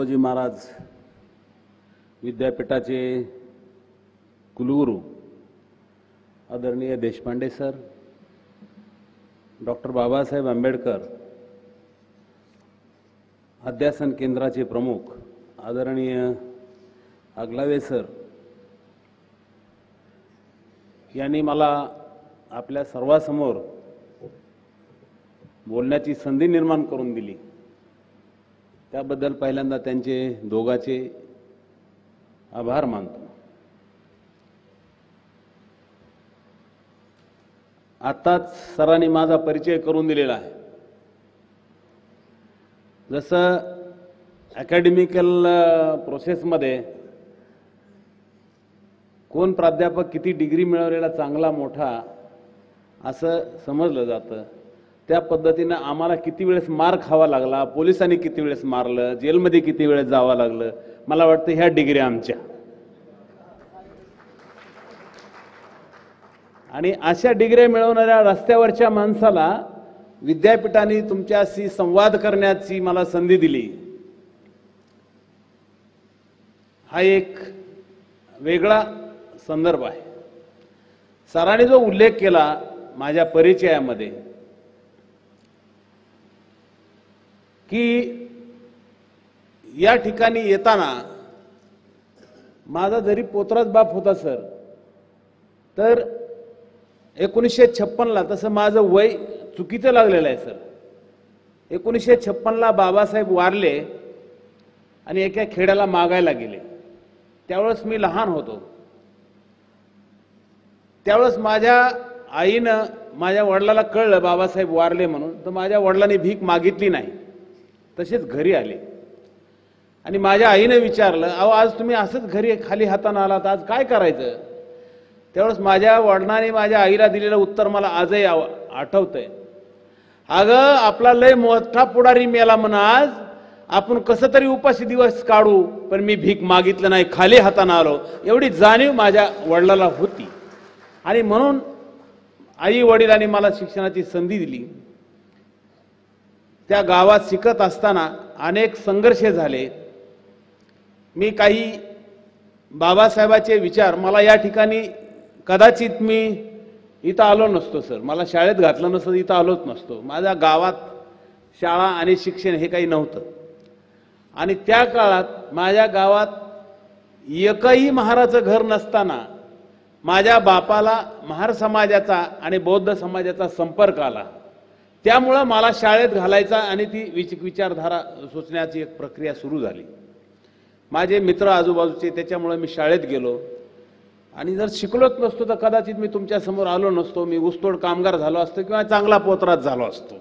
तुकडोजी महाराज विद्यापीठाचे कुलगुरू आदरणीय देशपांडे सर, डॉक्टर बाबासाहेब आंबेडकर अध्यासन केंद्राचे प्रमुख आदरणीय आगलावे सर यांनी मला आपल्या सर्वांसमोर बोलण्याची संधी निर्माण करून दिली, त्याबद्दल पहिल्यांदा त्यांचे दोघांचे आभार मानतो। आताच सरांनी माझा परिचय करून दिलेला आहे। जसं अकॅडमिकल प्रोसेसमध्ये कोण प्राध्यापक किती डिग्री मिळवलेला चांगला मोठा असं समजलं जातं, त्या पद्धतीने आम्हाला किती वेळेस मार खावा लागला, पोलिसांनी किती वेळेस मारलं, जेलमध्ये किती वेळेस जावं लागलं, मला वाटतं ह्या डिग्री आमच्या। आणि अशा डिग्री मिळवणाऱ्या रस्त्यावरच्या माणसाला विद्यापीठाने तुमच्याशी संवाद करण्याची मला संधी दिली, हा एक वेगळा संदर्भ आहे। सरांनी जो उल्लेख केला माझ्या परिचयामध्ये की या ठिकाणी येताना माझा जरी पोतराच बाप होता सर, तर 1956ला तसं माझं वय चुकीचं लागलेलं आहे सर। 1956ला बाबासाहेब वारले आणि एका खेड्याला मागायला गेले, त्यावेळेस मी लहान होतो। त्यावेळेस माझ्या आईनं माझ्या वडिलाला कळलं बाबासाहेब वारले म्हणून, तर माझ्या वडिलांनी भीक मागितली नाही, तसेच घरी आले आणि माझ्या आईने विचारलं, अहो आज तुम्ही असंच घरी खाली हाताने आलात, आज काय करायचं? त्यावेळेस माझ्या वडिलांनी माझ्या आईला दिलेलं उत्तर मला आजही आठवतंय, अगं आपला लय मोठा पुढारी मेला म्हणा, आज आपण कसं तरी उपाशी दिवस काढू, पण मी भीक मागितलं नाही, खाली हाताने आलो, एवढी जाणीव माझ्या वडिलाला होती। आणि म्हणून आई वडिलांनी मला शिक्षणाची संधी दिली। त्या गावात शिकत असताना अनेक संघर्ष झाले। मी काही बाबासाहेबांचे विचार, मला या ठिकाणी कदाचित मी इथं आलो नसतो सर, मला शाळेत घातलं नसतं, इथं आलोच नसतो। माझ्या गावात शाळा आणि शिक्षण हे काही नव्हतं आणि त्या काळात माझ्या गावात एकही महाराचं घर नसताना माझ्या बापाला महार समाजाचा आणि बौद्ध समाजाचा संपर्क आला, त्यामुळं मला शाळेत घालायचा आणि ती विचारधारा सुचण्याची एक प्रक्रिया सुरू झाली। माझे मित्र आजूबाजूचे, त्याच्यामुळे मी शाळेत गेलो आणि जर शिकलोच नसतो तर कदाचित मी तुमच्या समोर आलो नसतो, मी ऊसतोड कामगार झालो असतो किंवा चांगला पोतराज झालो असतो।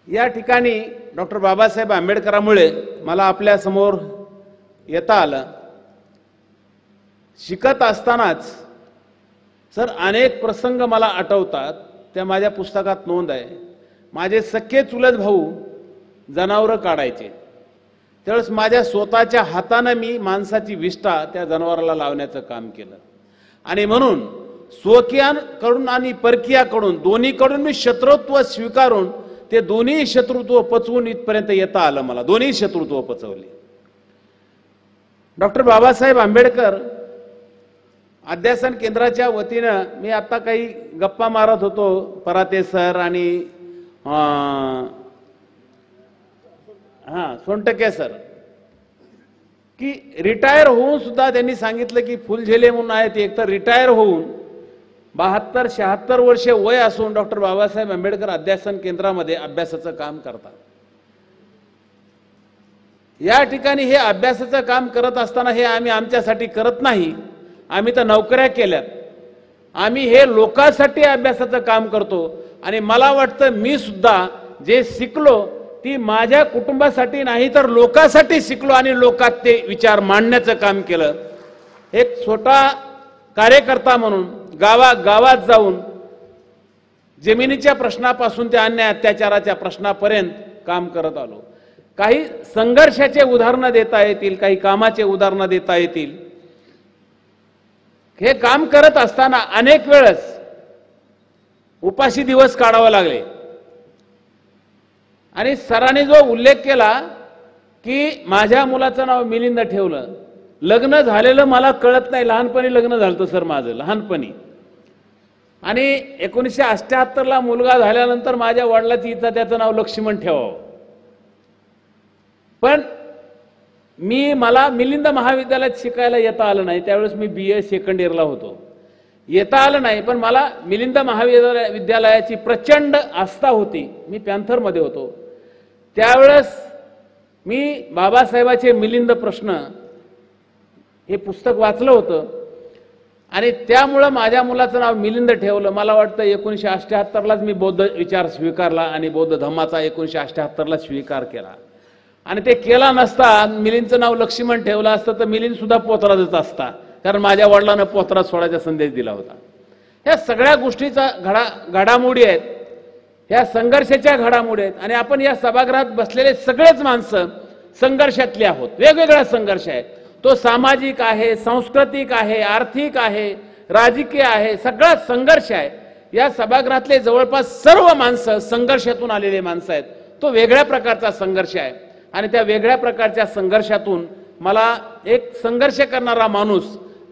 या ठिकाणी डॉक्टर बाबासाहेब आंबेडकरांमुळे मला आपल्या समोर येता आलं। शिकत असतानाच सर अनेक प्रसंग मला आठवतात, त्या माझ्या पुस्तकात नोंद आहे। माझे सख्खे चुलत भाऊ जनावरं काढायचे, त्यावेळेस माझ्या स्वतःच्या हाताने मी माणसाची विष्ठा त्या जनावराला लावण्याचं काम केलं आणि म्हणून स्वकीयांकडून आणि परकीयाकडून दोन्हीकडून मी शत्रुत्व स्वीकारून ते दोन्ही शत्रुत्व पचवून इथपर्यंत येता आलं, मला दोन्ही शत्रुत्व पचवले। डॉक्टर बाबासाहेब आंबेडकर अध्यासन केंद्राच्या वतीनं मी आता काही गप्पा मारत होतो, पराते सर आणि सोनटके सर, की रिटायर होऊन सुद्धा त्यांनी सांगितलं की फुलझेले म्हणून आहेत, एक तर रिटायर होऊन 72-76 वर्षे वय असून डॉक्टर बाबासाहेब आंबेडकर अध्यासन केंद्रामध्ये अभ्यासाचं काम करतात। या ठिकाणी हे अभ्यासाचं काम करत असताना हे आम्ही आमच्यासाठी करत नाही, आम्ही तर नोकऱ्या केल्यात, आम्ही हे लोकांसाठी अभ्यासाचं काम करतो। आणि मला वाटतं मी सुद्धा जे शिकलो ती माझ्या कुटुंबासाठी नाही तर लोकांसाठी शिकलो आणि लोकात ते विचार मांडण्याचं काम केलं। एक छोटा कार्यकर्ता म्हणून गावात जाऊन जमिनीच्या प्रश्नापासून ते अन्याय अत्याचाराच्या प्रश्नापर्यंत काम करत आलो। काही संघर्षाचे उदाहरणं देता येतील, काही कामाचे उदाहरणं देता येतील। हे काम करत असताना अनेक वेळेस उपाशी दिवस काढावे लागले आणि सरांनी जो उल्लेख केला की माझ्या मुलाचं नाव मिलिंद ठेवलं. लग्न झालेलं मला कळत नाही, लहानपणी लग्न झालं सर माझं लहानपणी. आणि 1978ला मुलगा झाल्यानंतर माझ्या वडिलाची इच्छा त्याचं नाव लक्ष्मण ठेवावं. पण मला मिलिंद महाविद्यालयात शिकायला येता आलं नाही. त्यावेळेस मी BA सेकंड इयरला होतो. येता आलं नाही, पण मला मिलिंद महाविद्यालयाची प्रचंड आस्था होती. मी पॅन्थरमध्ये होतो. त्यावेळेस मी बाबासाहेबाचे मिलिंद प्रश्न हे पुस्तक वाचलं होतं आणि त्यामुळं माझ्या मुलाचं नाव मिलिंद ठेवलं. मला वाटतं 1978लाच मी बौद्ध विचार स्वीकारला आणि बौद्ध धम्माचा 1978ला स्वीकार केला. आणि ते केला नसता मिलिंदचं नाव लक्ष्मण ठेवलं असतं तर मिलिंद सुद्धा पोतराजच असता, कारण माझ्या वडिलांना पोतराज सोडायचा संदेश दिला होता. ह्या सगळ्या गोष्टीचा घडामोडी आहेत, ह्या संघर्षाच्या घडामोडी आहेत. आणि आपण या सभागृहात बसलेले सगळेच माणसं संघर्षातले आहोत. वेगवेगळा संघर्ष आहे. तो सामाजिक आहे, सांस्कृतिक आहे, आर्थिक आहे, राजकीय आहे, सगळा संघर्ष आहे. या सभागृहातले जवळपास सर्व माणसं संघर्षातून आलेले माणसं आहेत. तो वेगळ्या प्रकारचा संघर्ष आहे. आणि त्या वेगळ्या प्रकारच्या संघर्षातून मला एक संघर्ष करणारा माणूस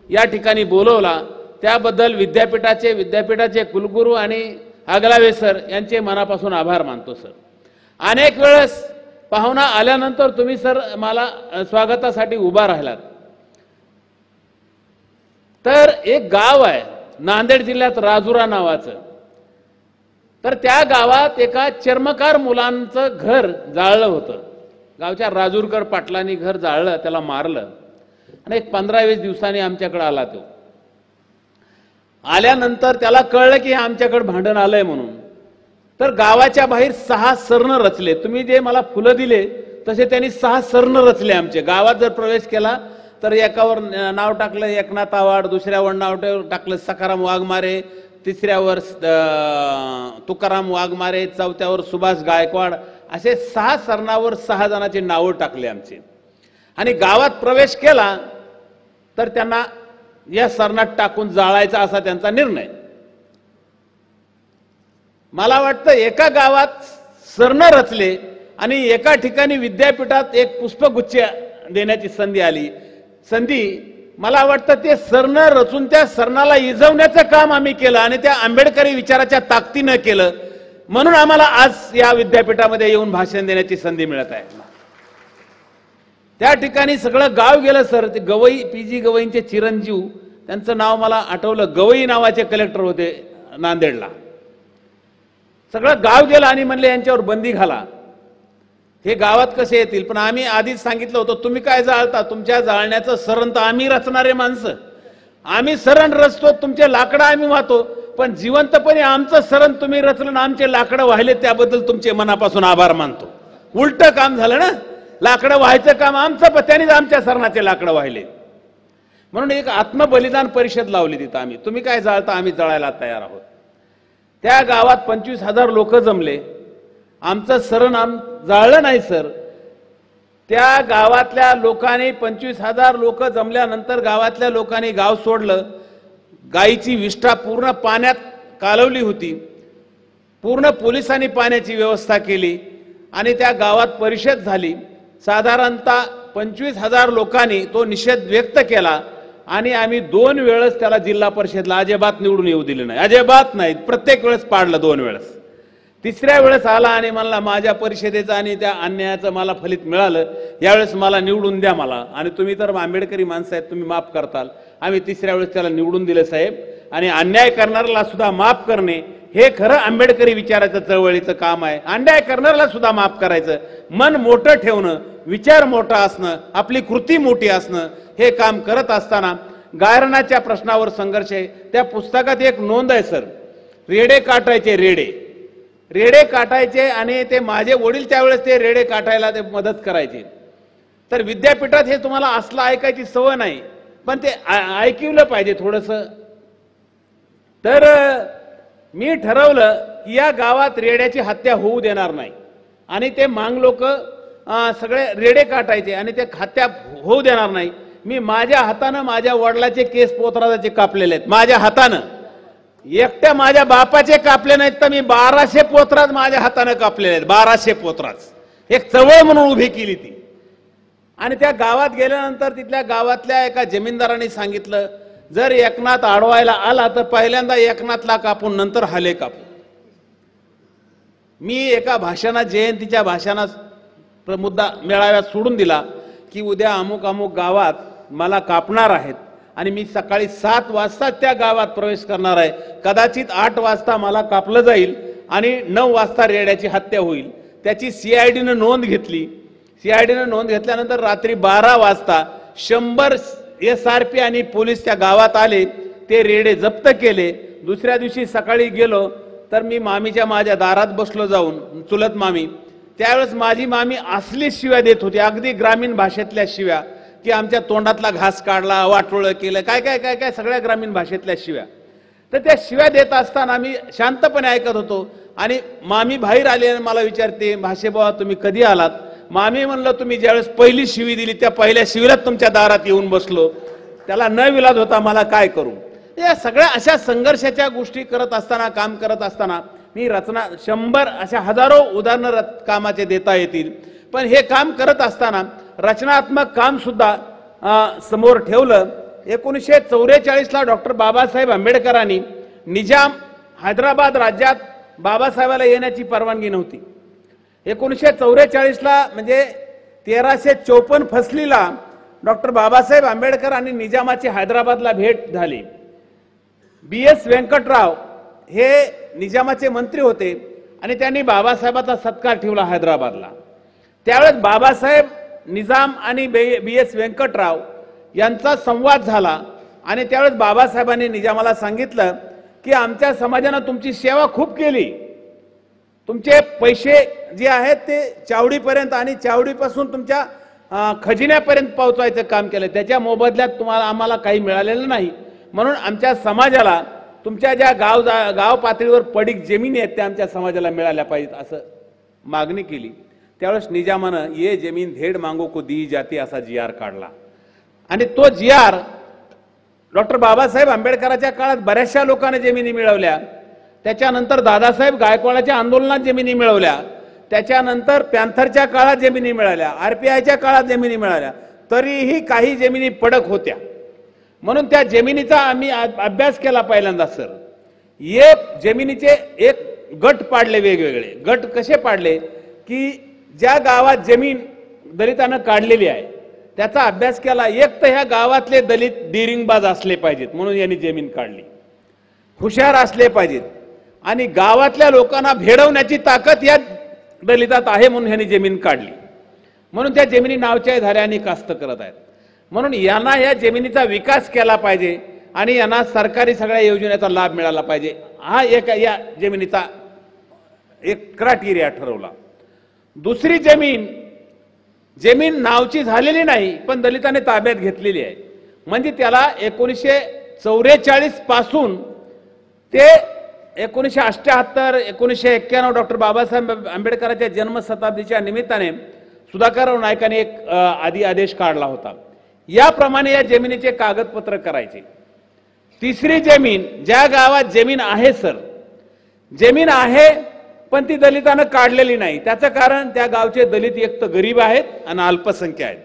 या ठिकाणी बोलवला. त्याबद्दल विद्यापीठाचे कुलगुरू आणि आगलावे सर यांचे मनापासून आभार मानतो सर. अनेक वेळेस पाहुणा आल्यानंतर तुम्ही सर मला स्वागतासाठी उभा राहिलात. तर एक गाव आहे नांदेड जिल्ह्यात राजुरा नावाचं. तर त्या गावात एका चर्मकार मुलांचं घर जाळलं होतं. गावच्या राजूरकर पाटलांनी घर जाळलं, त्याला मारलं. आणि एक 15-20 दिवसांनी आमच्याकडे आला. तो आल्यानंतर त्याला कळलं की आमच्याकडे भांडण आलंय म्हणून. तर गावाच्या बाहेर 6 सर्ण रचले. तुम्ही जे मला फुलं दिले तसे त्यांनी 6 सर्ण रचले. आमचे गावात जर प्रवेश केला तर एकावर नाव टाकलं एकनाथ आवाड, दुसऱ्यावर नाव टाकलं सखाराम वाघमारे, तिसऱ्यावर तुकाराम वाघमारे, चौथ्यावर सुभाष गायकवाड, असे 6 सरणावर 6 जणांची नावं टाकले आमचे. आणि गावात प्रवेश केला तर त्यांना या सरणात टाकून जाळायचा असा त्यांचा निर्णय. मला वाटतं एका गावात सर्ण रचले आणि एका ठिकाणी विद्यापीठात एक पुष्पगुच्छ देण्याची संधी मला वाटतं ते सर्ण रचून त्या सरणाला इजवण्याचं काम आम्ही केलं आणि त्या आंबेडकरी विचाराच्या ताकदीनं केलं. म्हणून आम्हाला आज या विद्यापीठामध्ये येऊन भाषण देण्याची संधी मिळत आहे. त्या ठिकाणी सगळं गाव गेलं सर. ते गवई PG गवईंचे चिरंजीव, त्यांचं नाव मला आठवलं, गवई नावाचे कलेक्टर होते नांदेडला. सगळं गाव गेलं आणि म्हणले यांच्यावर बंदी घाला, हे गावात कसे येतील. पण आम्ही आधीच सांगितलं होतं तुम्ही काय जाळता, तुमच्या जाळण्याचं सरण तर आम्ही रचणारे माणसं, आम्ही सरण रचतो, तुमचे लाकडं आम्ही वाहतो. पण जिवंतपणे आमचं सरण तुम्ही रचलं ना आमचे लाकडं वाहिले, त्याबद्दल तुमचे मनापासून आभार मानतो. उलट काम झालं ना, लाकडं व्हायचं काम आमचं, पण त्यांनीच आमच्या सरणाचे लाकडं वाहिले. म्हणून एक आत्मबलिदान परिषद लावली तिथं आम्ही. तुम्ही काय जाळता, आम्ही जळायला तयार आहोत. त्या गावात 25,000 लोक जमले. आमचं सरण जाळलं नाही सर. त्या गावातल्या लोकांनी 25,000 लोक जमल्यानंतर गावातल्या लोकांनी गाव सोडलं. गायीची विष्ठा पूर्ण पाण्यात कालवली होती. पूर्ण पोलिसांनी पाण्याची व्यवस्था केली आणि त्या गावात परिषद झाली. साधारणतः 25,000 लोकांनी तो निषेध व्यक्त केला आणि आम्ही 2 वेळेस त्याला जिल्हा परिषदला अजिबात निवडून येऊ दिले नाही. अजिबात नाही, प्रत्येक वेळेस पाडलं 2 वेळेस. तिसऱ्या वेळेस आला आणि म्हणला माझ्या परिषदेचं आणि त्या अन्यायाचं मला फलित मिळालं, यावेळेस मला निवडून द्या मला. आणि तुम्ही तर आंबेडकरी माणसं आहेत, तुम्ही माफ करताल. आम्ही तिसऱ्या वेळेस त्याला निवडून दिले साहेब. आणि अन्याय करणाऱ्याला सुद्धा माफ करणे हे खरं आंबेडकरी विचाराचं चळवळीचं काम आहे. अन्याय करणाऱ्याला सुद्धा माफ करायचं, मन मोठं ठेवणं, विचार मोठा असणं, आपली कृती मोठी असणं, हे काम करत असताना गायरनाच्या प्रश्नावर संघर्ष आहे. त्या पुस्तकात एक नोंद आहे सर, रेडे काटायचे, रेडे काटायचे. आणि ते माझे वडील त्यावेळेस ते रेडे काटायला ते मदत करायचे. तर विद्यापीठात हे तुम्हाला असलं ऐकायची सवय नाही, पण ते ऐकवलं पाहिजे थोडंसं. तर मी ठरवलं की या गावात रेड्याची हत्या होऊ देणार नाही. आणि ते मांग लोक सगळे रेडे काटायचे आणि ते हत्या होऊ देणार नाही. मी माझ्या हातानं माझ्या वडिलाचे केस पोतराजाचे कापलेले आहेत, माझ्या हातानं. एकट्या माझ्या बापाचे कापले नाहीत तर मी 1200 पोतराज माझ्या हाताने कापलेले आहेत. 1200 पोतराज एक चळवळ म्हणून उभी केली ती. आणि त्या गावात गेल्यानंतर तिथल्या गावातल्या एका जमीनदारांनी सांगितलं, जर एकनाथ अडवायला आला तर पहिल्यांदा एकनाथला कापून नंतर हाले कापू. मी एका भाषणात, जयंतीच्या भाषणात मुद्दा मेळाव्यात सोडून दिला की उद्या अमुक अमुक गावात मला कापणार आहेत आणि मी सकाळी 7 वाजता त्या गावात प्रवेश करणार आहे. कदाचित 8 वाजता मला कापलं जाईल आणि 9 वाजता रेड्याची हत्या होईल. त्याची CIDनं नोंद घेतली. CIDनं नोंद घेतल्यानंतर रात्री 12 वाजता 100 SRP आणि पोलीस त्या गावात आले. ते रेडे जप्त केले. दुसऱ्या दिवशी सकाळी गेलो तर मी मामीच्या माझ्या दारात बसलो जाऊन, चुलत मामी. त्यावेळेस माझी मामी असली शिव्या देत होती, अगदी ग्रामीण भाषेतल्या शिव्या, की आमच्या तोंडातला घास काढला, वाटोळं केलं, काय काय काय काय सगळ्या ग्रामीण भाषेतल्या शिव्या. तर त्या शिव्या देत असताना मी शांतपणे ऐकत होतो आणि मामी बाहेर आली आणि मला विचारते, भाषेबाबा तुम्ही कधी आलात? मामी म्हणलं, तुम्ही ज्यावेळेस पहिली शिवी दिली त्या पहिल्या शिवीलाच तुमच्या दारात येऊन बसलो. त्याला न विलाज होता, मला काय करू. या सगळ्या अशा संघर्षाच्या गोष्टी करत असताना, काम करत असताना मी रचना 100 अशा हजारो उदाहरणं कामाचे देता येतील. पण हे काम करत असताना रचनात्मक काम सुद्धा समोर ठेवलं. 1944ला डॉक्टर बाबासाहेब आंबेडकरांनी, निजाम हैदराबाद राज्यात बाबासाहेबाला येण्याची परवानगी नव्हती. 1944ला म्हणजे 1354 फसलीला डॉक्टर बाबासाहेब आंबेडकर आणि निजामाची हैदराबादला भेट झाली. BS व्यंकटराव हे निजामाचे मंत्री होते आणि त्यांनी बाबासाहेबाचा सत्कार ठेवला हैदराबादला. त्यावेळेस बाबासाहेब, निजाम आणि BS व्यंकटराव यांचा संवाद झाला आणि त्यावेळेस बाबासाहेबांनी निजामाला सांगितलं की आमच्या समाजाने तुमची सेवा खूप केली, तुमचे पैसे जे आहेत ते चावडीपर्यंत आणि चावडीपासून तुमच्या खजिन्यापर्यंत पोहोचवायचं काम केलं, त्याच्या मोबदल्यात तुम्हाला आम्हाला काही मिळालेलं नाही. म्हणून आमच्या समाजाला तुमच्या ज्या गाव पातळीवर पडीक जमिनी आहेत त्या आमच्या समाजाला मिळाल्या पाहिजेत असं मागणी केली. त्यावेळेस निजामानं ये जमीन धेड मांगो को दी जाती असा GR काढला आणि तो GR डॉक्टर बाबासाहेब आंबेडकरांच्या काळात बऱ्याचशा लोकांना जमिनी मिळवल्या. त्याच्यानंतर दादासाहेब गायकवाडच्या आंदोलनात जमिनी मिळवल्या. त्याच्यानंतर पॅन्थरच्या काळात जमिनी मिळाल्या, RPIच्या काळात जमिनी मिळाल्या. तरीही काही जमिनी पडक होत्या. म्हणून त्या जमिनीचा आम्ही अभ्यास केला पहिल्यांदा. सर, जमिनीचे एक गट पाडले, वेगवेगळे गट कसे पाडले की ज्या गावात जमीन दलितांना काढलेली आहे त्याचा अभ्यास केला. एक तर ह्या गावातले दलित डिरिंगबाज असले पाहिजेत म्हणून यांनी जमीन काढली, हुशार असले पाहिजेत आणि गावातल्या लोकांना भेडवण्याची ताकद या दलितात आहे म्हणून यांनी जमीन काढली. म्हणून त्या जमिनी नावच्या झाल्या आणि कास्त करत आहेत. म्हणून यांना या जमिनीचा विकास केला पाहिजे आणि यांना सरकारी सगळ्या योजनेचा लाभ मिळाला पाहिजे. हा एक या जमिनीचा एक क्रायटेरिया ठरवला. दुसरी जमीन नावची झालेली नाही पण दलितांनी ताब्यात घेतलेली आहे. म्हणजे त्याला 1944 पासून ते 1978 1991 डॉक्टर बाबासाहेब आंबेडकरांच्या जन्मशताब्दीच्या निमित्ताने सुधाकरराव नाईकांनी एक आधी आदेश काढला होता. याप्रमाणे या जमिनीचे कागदपत्र करायचे. तिसरी जमीन, ज्या गावात जमीन आहे, सर जमीन आहे पण ती दलितांना काढलेली नाही, त्याचं कारण त्या गावचे दलित एक तर गरीब आहेत आणि अल्पसंख्य आहेत,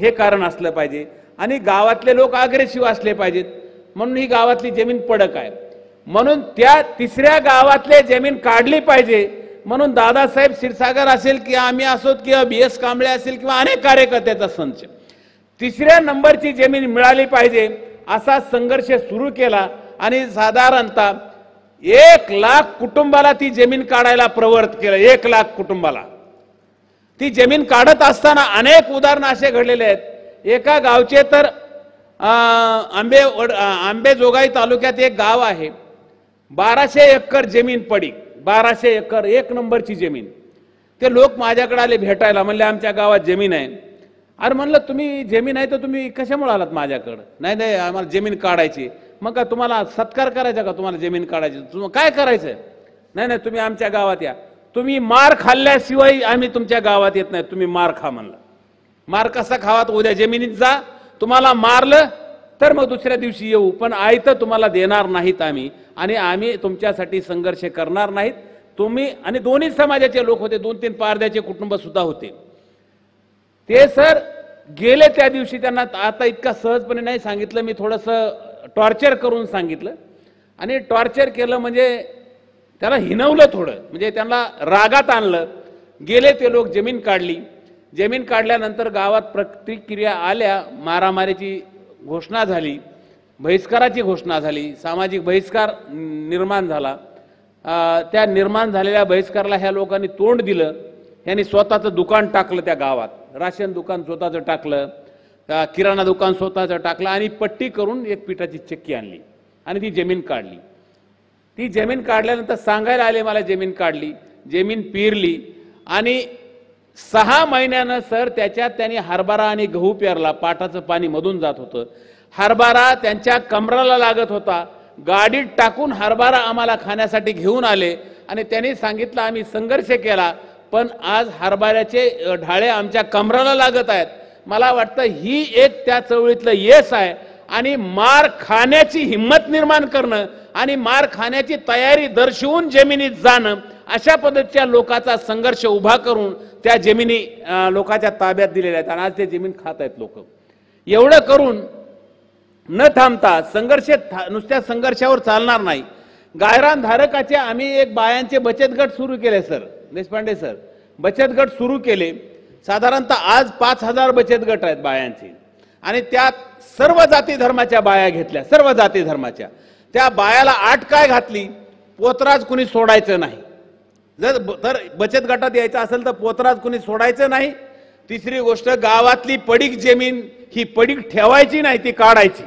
हे कारण असलं पाहिजे. आणि गावातले लोक अग्रेसिव्ह असले पाहिजेत म्हणून ही गावातली जमीन पडक आहे. म्हणून त्या तिसऱ्या गावातले जमीन काढली पाहिजे. म्हणून दादासाहेब क्षीरसागर असेल किंवा आम्ही असोत किंवा BS कांबळे असेल किंवा अनेक कार्यकर्त्याचा संच, तिसऱ्या नंबरची जमीन मिळाली पाहिजे असा संघर्ष सुरू केला आणि साधारणतः 1 लाख कुटुंबाला ती जमीन काढायला प्रवृत्त केलं. 1 लाख कुटुंबाला ती जमीन काढत असताना अनेक उदाहरण असे घडलेले आहेत. एका गावचे तर आंबेजोगाई तालुक्यात एक गाव आहे, 1200 एकर जमीन पडी, 1200 एकर 1 नंबरची जमीन. ते लोक माझ्याकडे आले भेटायला, म्हणले आमच्या गावात जमीन आहे. अरे म्हणलं तुम्ही जमीन आहे तर तुम्ही कशामुळे आलात माझ्याकडं? नाही नाही आम्हाला जमीन काढायची. मग का तुम्हाला सत्कार करायचा का? तुम्हाला जमीन काढायची, तुम्हाला काय करायचं? नाही नाही तुम्ही आमच्या गावात या, तुम्ही मार खाल्ल्याशिवाय आम्ही तुमच्या गावात येत नाही, तुम्ही मार खा म्हणलं. मार कसा खावा? तर उद्या जमिनीत जा, तुम्हाला मारलं तर मग दुसऱ्या दिवशी येऊ, पण आयतं तुम्हाला देणार नाहीत आम्ही आणि आम्ही तुमच्यासाठी संघर्ष करणार नाहीत. तुम्ही आणि दोन्ही समाजाचे लोक होते, 2-3 पारध्याचे कुटुंब सुद्धा होते. ते सर गेले त्या दिवशी त्यांना आता इतका सहजपणे नाही सांगितलं, मी थोडंसं टॉर्चर करून सांगितलं आणि टॉर्चर केलं म्हणजे त्याला हिनवलं थोडं, म्हणजे त्यांना रागात आणलं. गेले ते लोक, जमीन काढली. जमीन काढल्यानंतर गावात प्रतिक्रिया आल्या, मारामारीची घोषणा झाली, बहिष्काराची घोषणा झाली, सामाजिक बहिष्कार निर्माण झाला. त्या निर्माण झालेल्या बहिष्काराला ह्या लोकांनी तोंड दिलं. यांनी स्वतःचं दुकान टाकलं त्या गावात, राशन दुकान स्वतःचं टाकलं, किराणा दुकान स्वतःचं टाकलं आणि पट्टी करून एक पिठाची चक्की आणली आणि ती जमीन काढली. ती जमीन काढल्यानंतर सांगायला आले मला जमीन काढली, जमीन पेरली आणि 6 महिन्यानं सर त्याच्यात त्यांनी हरभरा आणि गहू पेरला. पाटाचं पाणी मधून जात होतं. हरभरा त्यांच्या कमराला लागत होता. गाडीत टाकून हरभरा आम्हाला खाण्यासाठी घेऊन आले आणि त्यांनी सांगितलं आम्ही संघर्ष केला, पण आज हरभऱ्याचे ढाळे आमच्या कमराला लागत आहेत. मला वाटतं ही एक त्या चळवळीतलं यश आहे आणि मार खाण्याची हिंमत निर्माण करणं आणि मार खाण्याची तयारी दर्शवून जमिनीत जाणं, अशा पद्धतीच्या लोकांचा संघर्ष उभा करून त्या जमिनी लोकांच्या ताब्यात दिलेल्या आहेत आणि आज ते जमीन खात आहेत लोक. एवढं करून न थांबता संघर्ष नुसत्या संघर्षावर चालणार नाही. गायरान धारकाचे आम्ही एक बायांचे बचत गट सुरू केले सर, देशपांडे सर, बचत गट सुरू केले. साधारणतः आज 5000 बचत गट आहेत बायांचे आणि त्यात सर्व जाती धर्माच्या बाया घेतल्या, सर्व जाती धर्माच्या. त्या बायाला आट काय घातली, पोतराज कुणी सोडायचं नाही. जर बचत गटात यायचं असेल तर पोतराज कुणी सोडायचं नाही. तिसरी गोष्ट, गावातली पडीक जमीन ही पडीक ठेवायची नाही, ती काढायची.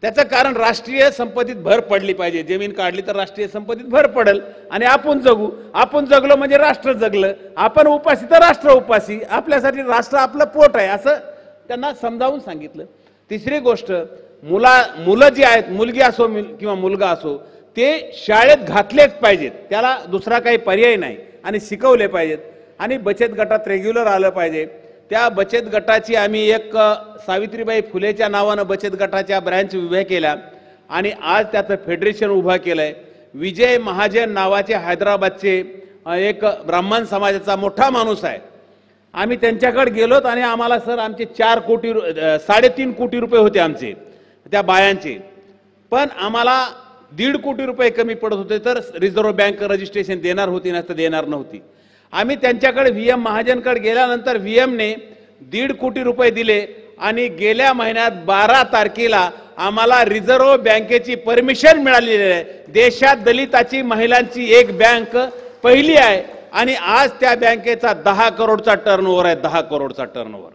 त्याचं कारण राष्ट्रीय संपत्तीत भर पडली पाहिजे. जमीन काढली तर राष्ट्रीय संपत्तीत भर पडेल आणि आपण जगू. आपण जगलो म्हणजे राष्ट्र जगलं, आपण उपाशी तर राष्ट्र उपाशी. आपल्यासाठी राष्ट्र आपलं पोट आहे असं त्यांना समजावून सांगितलं. तिसरी गोष्ट, मुलं जी आहेत, मुलगी असो किंवा मुलगा असो, ते शाळेत घातलेच पाहिजेत, त्याला दुसरा काही पर्याय नाही आणि शिकवले पाहिजेत आणि बचत गटात रेग्युलर आलं पाहिजे. त्या बचत गटाची आम्ही एक सावित्रीबाई फुलेच्या नावानं बचत गटाच्या ब्रँच उभ्या केल्या आणि आज त्याचं फेडरेशन उभा केलंय. विजय महाजन नावाचे हैदराबादचे एक ब्राह्मण समाजाचा मोठा माणूस आहे. आम्ही त्यांच्याकडे गेलोत आणि आम्हाला सर आमचे 3.5 कोटी रुपये होते आमचे त्या बायांचे, पण आम्हाला 1.5 कोटी रुपये कमी पडत होते. तर रिझर्व्ह बँक रजिस्ट्रेशन देणार होती ना, तर देणार नव्हती. आम्ही त्यांच्याकडे VM महाजनकडे गेल्यानंतर VMने 1.5 कोटी रुपये दिले आणि गेल्या महिन्यात 12 तारखेला आम्हाला रिझर्व्ह बँकेची परमिशन मिळालेली आहे. देशात दलिताची महिलांची एक बँक पहिली आहे आणि आज त्या बँकेचा 10 करोडचा टर्नओव्हर आहे, 10 करोडचा टर्नओव्हर.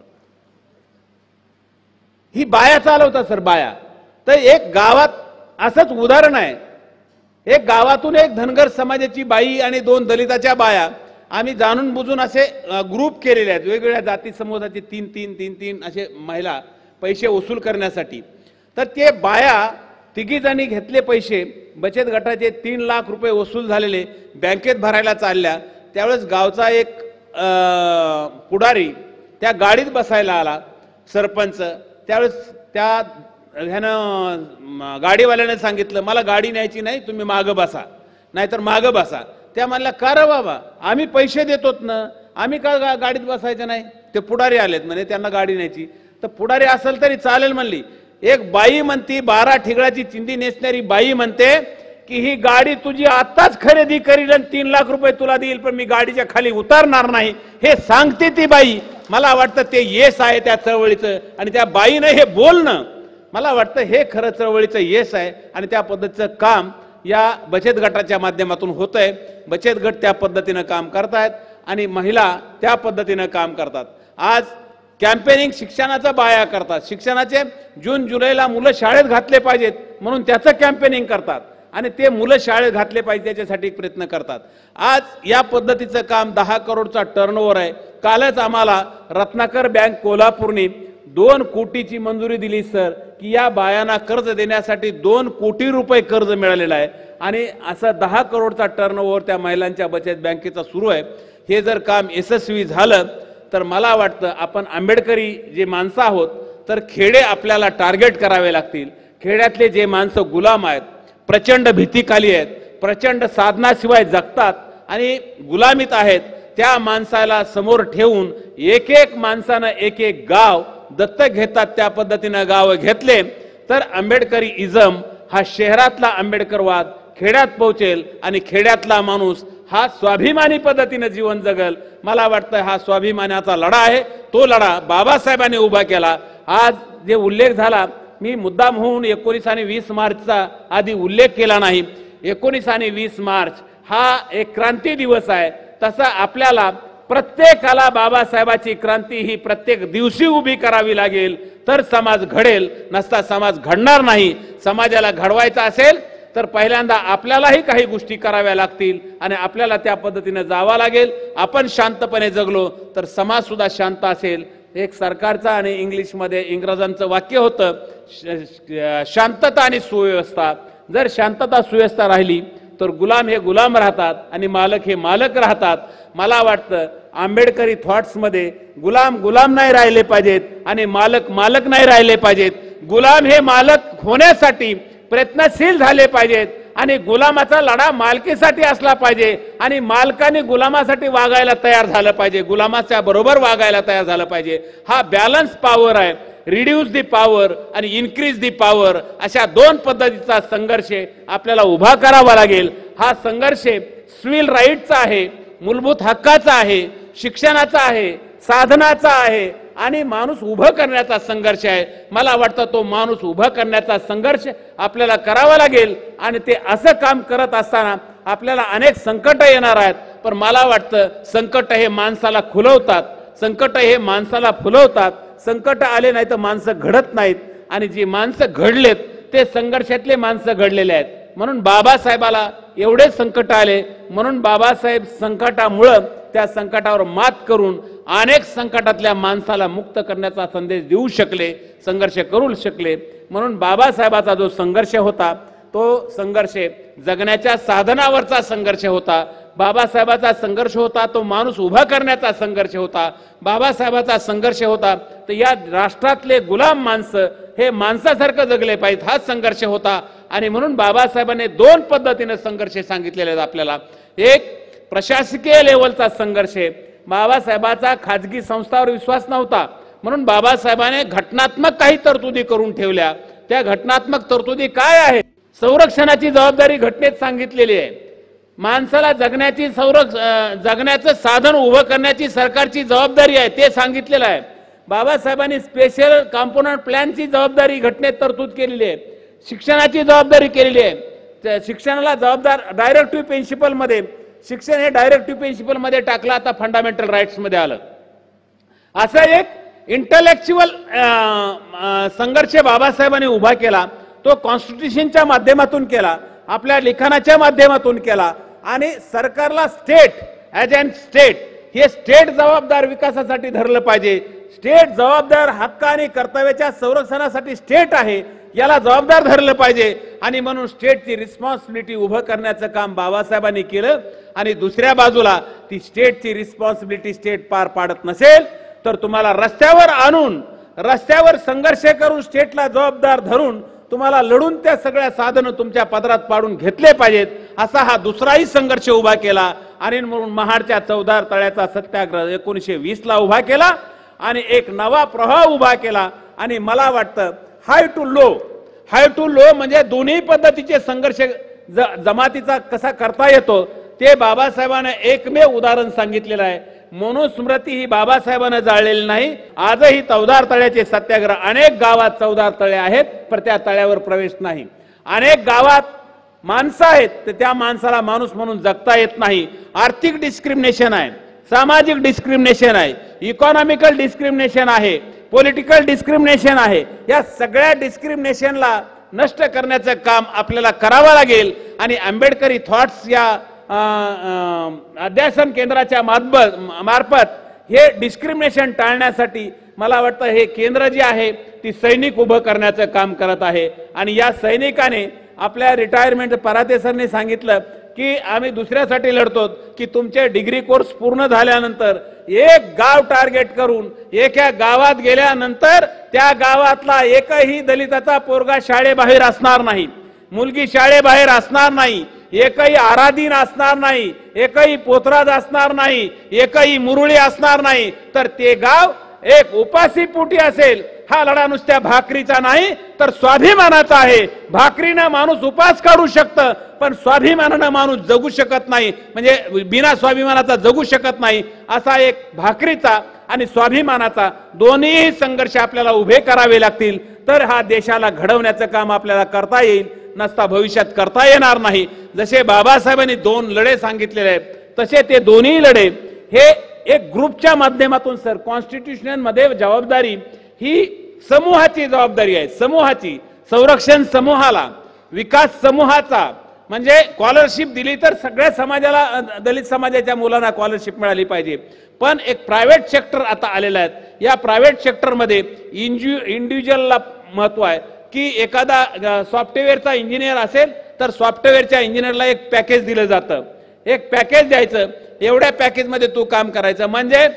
ही बाया चालवतात सर, बाया. तर एक गावात असंच उदाहरण आहे. एक गावातून एक धनगर समाजाची बाई आणि 2 दलिताच्या बाया आम्ही जाणून बुजून असे ग्रुप केलेले आहेत. वेगवेगळ्या जाती समूहाचे 3 असे महिला पैसे वसूल करण्यासाठी. तर ते बाया तिघी जणी घेतले पैसे, बचत गटाचे 3 लाख रुपये वसूल झालेले बँकेत भरायला चालल्या. त्यावेळेस गावचा एक पुढारी त्या गाडीत बसायला आला, सरपंच. त्यावेळेस त्या ह्यानं गाडीवाल्याने सांगितलं मला गाडी न्यायची नाही, तुम्ही मागं बसा, नाहीतर मागं बसा. त्या म्हणल्या का रे बाबा, आम्ही पैसे देतोत ना, आम्ही का गाडीत बसायचं नाही. ते पुढारी आलेत म्हणे त्यांना गाडी न्यायची. तर पुढारी असेल तरी चालेल म्हणली. एक बाई म्हणती, 12 ठिगळाची चिंदी नेसणारी बाई म्हणते की ही गाडी तुझी आताच खरेदी करील आणि 3 लाख रुपये तुला देईल, पण मी गाडीच्या खाली उतरणार नाही, हे सांगते ती बाई. मला वाटतं ते यश आहे त्या चळवळीचं आणि त्या बाईनं हे बोलणं, मला वाटतं हे खरं चळवळीचं यश आहे आणि त्या पद्धतीचं काम या बचत गटाच्या माध्यमातून होतंय. बचत गट त्या पद्धतीनं काम करतायत आणि महिला त्या पद्धतीनं काम करतात. आज कॅम्पेनिंग शिक्षणाचा बाया करतात. शिक्षणाचे जून जुलैला मुलं शाळेत घातले पाहिजेत म्हणून त्याचं कॅम्पेनिंग करतात आणि ते मुलं शाळेत घातले पाहिजे त्याच्यासाठी प्रयत्न करतात. आज या पद्धतीचं काम 10 करोडचा टर्नओव्हर आहे. कालच आम्हाला रत्नाकर बँक कोल्हापूरने 2 कोटीची मंजुरी दिली सर, की या बायांना कर्ज देण्यासाठी 2 कोटी रुपये कर्ज मिळालेलं आहे आणि असं 10 करोडचा टर्नओव्हर त्या महिलांच्या बचत बँकेचा सुरू आहे. हे जर काम यशस्वी झालं तर मला वाटतं आपण आंबेडकरी जे माणसं आहोत तर खेडे आपल्याला टार्गेट करावे लागतील. खेड्यातले जे माणसं गुलाम आहेत, प्रचंड भीतीखाली आहेत, प्रचंड साधनाशिवाय जगतात आणि गुलामीत आहेत, त्या माणसाला समोर ठेवून एक एक माणसानं एक एक गाव दत्तक घेतात, त्या पद्धतीनं गाव घेतले तर आंबेडकरी इजम हा शहरातला आंबेडकरवाद खेड्यात पोहोचेल आणि खेड्यातला माणूस हा स्वाभिमानी पद्धतीने जीवन जगल। मला वाटतं हा स्वाभिमानाचा लढा आहे, तो लढा बाबासाहेबांनी उभा केला। आज जे उल्लेख झाला, मी मुद्दाम होऊन 19 आणि 20 मार्चचा आधी उल्लेख केला नाही। 19 आणि 20 मार्च हा एक क्रांती दिवस आहे, तसा आपल्याला प्रत्येकाला बाबासाहेबाची क्रांती ही प्रत्येक दिवशी उभी करावी लागेल, तर समाज घडेल, नसता समाज घडणार नाही। समाजाला घडवायचा असेल तर पहिल्यांदा आपल्यालाही काही गोष्टी कराव्या लागतील आणि आपल्याला त्या पद्धतीने जावं लागेल। आपण शांतपणे जगलो तर समाज सुद्धा शांत असेल। एक सरकारचा आणि इंग्लिशमध्ये इंग्रजांचं वाक्य होतं, शांतता आणि सुव्यवस्था। जर शांतता सुव्यवस्था राहिली तर गुलाम हे गुलाम राहतात आणि मालक हे मालक राहतात। मला वाटतं आंबेडकरी थॉट्समध्ये गुलाम गुलाम नाही राहिले पाहिजेत आणि मालक मालक नाही राहिले पाहिजेत। गुलाम हे मालक होण्यासाठी प्रयत्नशील झाले पाहिजेत आणि गुलामाचा लढा मालकीसाठी असला पाहिजे आणि मालकाने गुलामासाठी वागायला तयार झालं पाहिजे, गुलामाच्या बरोबर वागायला तयार झालं पाहिजे। हा बॅलन्स पॉवर आहे, रिड्यूस दी पॉवर आणि इन्क्रीज दी पॉवर, अशा दोन पद्धतीचा संघर्ष आपल्याला उभा करावा लागेल। हा संघर्ष सिव्हिल राईटचा आहे, मूलभूत हक्काचा आहे, शिक्षणाचा आहे, साधनाचा आहे आणि माणूस उभं करण्याचा संघर्ष आहे। मला वाटतं तो माणूस उभं करण्याचा संघर्ष आपल्याला करावा लागेल आणि ते असं काम करत असताना आपल्याला अनेक संकट येणार आहेत, पण मला वाटतं संकट हे माणसाला खुलवतात, संकट हे माणसाला फुलवतात। संकट आले नाही तर माणसं घडत नाहीत आणि जी माणसं घडलेत ते संघर्षातले माणसं घडलेले आहेत। म्हणून बाबासाहेबाला एवढे संकट आले, म्हणून बाबासाहेब संकटामुळे त्या संकटावर मात करून अनेक संकटातल्या माणसाला मुक्त करण्याचा संदेश देऊ शकले, संघर्ष करू शकले। म्हणून बाबासाहेबाचा जो संघर्ष होता तो संघर्ष जगण्याच्या साधनावरचा संघर्ष होता। बाबासाहेबाचा संघर्ष होता तो माणूस उभा करण्याचा संघर्ष होता। बाबासाहेबाचा संघर्ष होता तर या राष्ट्रातले गुलाम माणसं हे माणसासारखं जगले पाहिजेत, हा संघर्ष होता। आणि म्हणून बाबासाहेबांनी दोन पद्धतीने संघर्ष सांगितलेले आहेत आपल्याला। एक प्रशासकीय लेवलचा संघर्ष, बाबासाहेबाचा खाजगी संस्थांवर विश्वास नव्हता, म्हणून बाबासाहेबांनी घटनात्मक काही तरतुदी करून ठेवल्या। त्या घटनात्मक तरतुदी काय आहे? संरक्षणाची जबाबदारी घटनेत सांगितलेली आहे। माणसाला जगण्याचं साधन उभं करण्याची सरकारची जबाबदारी आहे, ते सांगितलेलं आहे। बाबासाहेबांनी स्पेशल कंपोनंट प्लॅनची जबाबदारी घटनेत तरतूद केलेली आहे, शिक्षणाची जबाबदारी केलेली आहे। शिक्षणाला जबाबदार डायरेक्टिव्ह प्रिन्सिपल मध्ये, शिक्षण हे डायरेक्टिव्ह प्रिन्सिपल मध्ये टाकलं, आता फंडामेंटल राईट्स मध्ये आलं। असा एक इंटलेक्च्युअल संघर्ष बाबासाहेबांनी उभा केला, तो कॉन्स्टिट्यूशनच्या माध्यमातून केला, आपल्या लिखाणाच्या माध्यमातून केला आणि सरकारला स्टेट ॲज अन स्टेट हे स्टेट जबाबदार विकासासाठी धरलं पाहिजे। स्टेट जबाबदार हक्क आणि कर्तव्याच्या संरक्षणासाठी स्टेट आहे, याला जबाबदार धरलं पाहिजे आणि म्हणून स्टेटची रिस्पॉन्सिबिलिटी उभं करण्याचं काम बाबासाहेबांनी केलं। आणि दुसऱ्या बाजूला ती स्टेटची रिस्पॉन्सिबिलिटी स्टेट पार पाडत नसेल तर तुम्हाला रस्त्यावर आणून, रस्त्यावर संघर्ष करून स्टेटला जबाबदार धरून तुम्हाला लढून त्या सगळ्या साधनं तुमच्या पदरात पाडून घेतले पाहिजेत, असा हा दुसराही संघर्ष उभा केला। आणि म्हणून महाडच्या चौदार तळ्याचा सत्याग्रह 1920 ला उभा केला आणि एक नवा प्रवाह उभा केला। आणि मला वाटतं हाय टू लो म्हणजे दोन्ही पद्धतीचे संघर्ष जमातीचा कसा करता येतो ते बाबासाहेबांना एकमेव उदाहरण सांगितलेलं आहे। मनुस्मृती ही बाबासाहेबांना जाळलेली नाही, आजही चौदार तळ्याचे सत्याग्रह, अनेक गावात चौदार तळे आहेत पण त्या तळ्यावर प्रवेश नाही। अनेक गावात माणसं आहेत तर त्या माणसाला माणूस म्हणून जगता येत नाही। आर्थिक डिस्क्रिमिनेशन आहे, सामाजिक डिस्क्रिमिनेशन आहे, इकॉनॉमिकल डिस्क्रिमिनेशन आहे, पॉलिटिकल डिस्क्रिमिनेशन आहे। या सगळ्या डिस्क्रिमिनेशनला नष्ट करण्याचं काम आपल्याला करावं लागेल आणि आंबेडकरी थॉट्स या अध्यासन केंद्राच्या मार्फत हे डिस्क्रिमिनेशन टाळण्यासाठी मला वाटतं हे केंद्र जे आहे ती सैनिक उभं करण्याचं काम करत आहे। आणि या सैनिकाने आपल्या रिटायरमेंट पराते सरने सांगितलं की आम्ही दुसऱ्यासाठी लढतो की तुमचे डिग्री कोर्स पूर्ण झाल्यानंतर एक गाव टार्गेट करून एका गावात गेल्यानंतर त्या गावातला एकही दलिताचा पोरगा शाळेबाहेर असणार नाही, मुलगी शाळेबाहेर असणार नाही, एकही आराधीन असणार नाही, एकही पोतराज असणार नाही, एकही मुरळी असणार नाही, तर ते गाव एक उपासी पोटी असेल. हा लढा नुसत्या भाकरीचा नाही तर स्वाभिमानाचा आहे. भाकरीनं माणूस उपास काढू शकतं, पण स्वाभिमानानं माणूस जगू शकत नाही, म्हणजे बिना स्वाभिमानाचा जगू शकत नाही. असा एक भाकरीचा आणि स्वाभिमानाचा दोन्ही संघर्ष आपल्याला उभे करावे लागतील, तर हा देशाला घडवण्याचं काम आपल्याला करता येईल, नसता भविष्यात करता येणार नाही. जसे बाबासाहेबांनी 2 लढे सांगितलेले आहेत, तसे ते दोन्ही लढे हे एक ग्रुपच्या माध्यमातून सर, कॉन्स्टिट्यूशन मध्ये जबाबदारी ही समूहाची जबाबदारी आहे. समूहाची, संरक्षण समूहाला, विकास समूहाचा, म्हणजे स्कॉलरशिप दिली तर सगळ्या समाजाला, दलित समाजाच्या मुलांना स्कॉलरशिप मिळाली पाहिजे. पण एक प्रायव्हेट सेक्टर आता आलेला आहे. या प्रायव्हेट सेक्टरमध्ये इंडिव्हिज्युअलला महत्व आहे की एखादा सॉफ्टवेअरचा इंजिनियर असेल तर सॉफ्टवेअरच्या इंजिनियरला एक पॅकेज दिलं जातं, एक पॅकेज द्यायचं, एवढ्या पॅकेजमध्ये तू काम करायचं, म्हणजे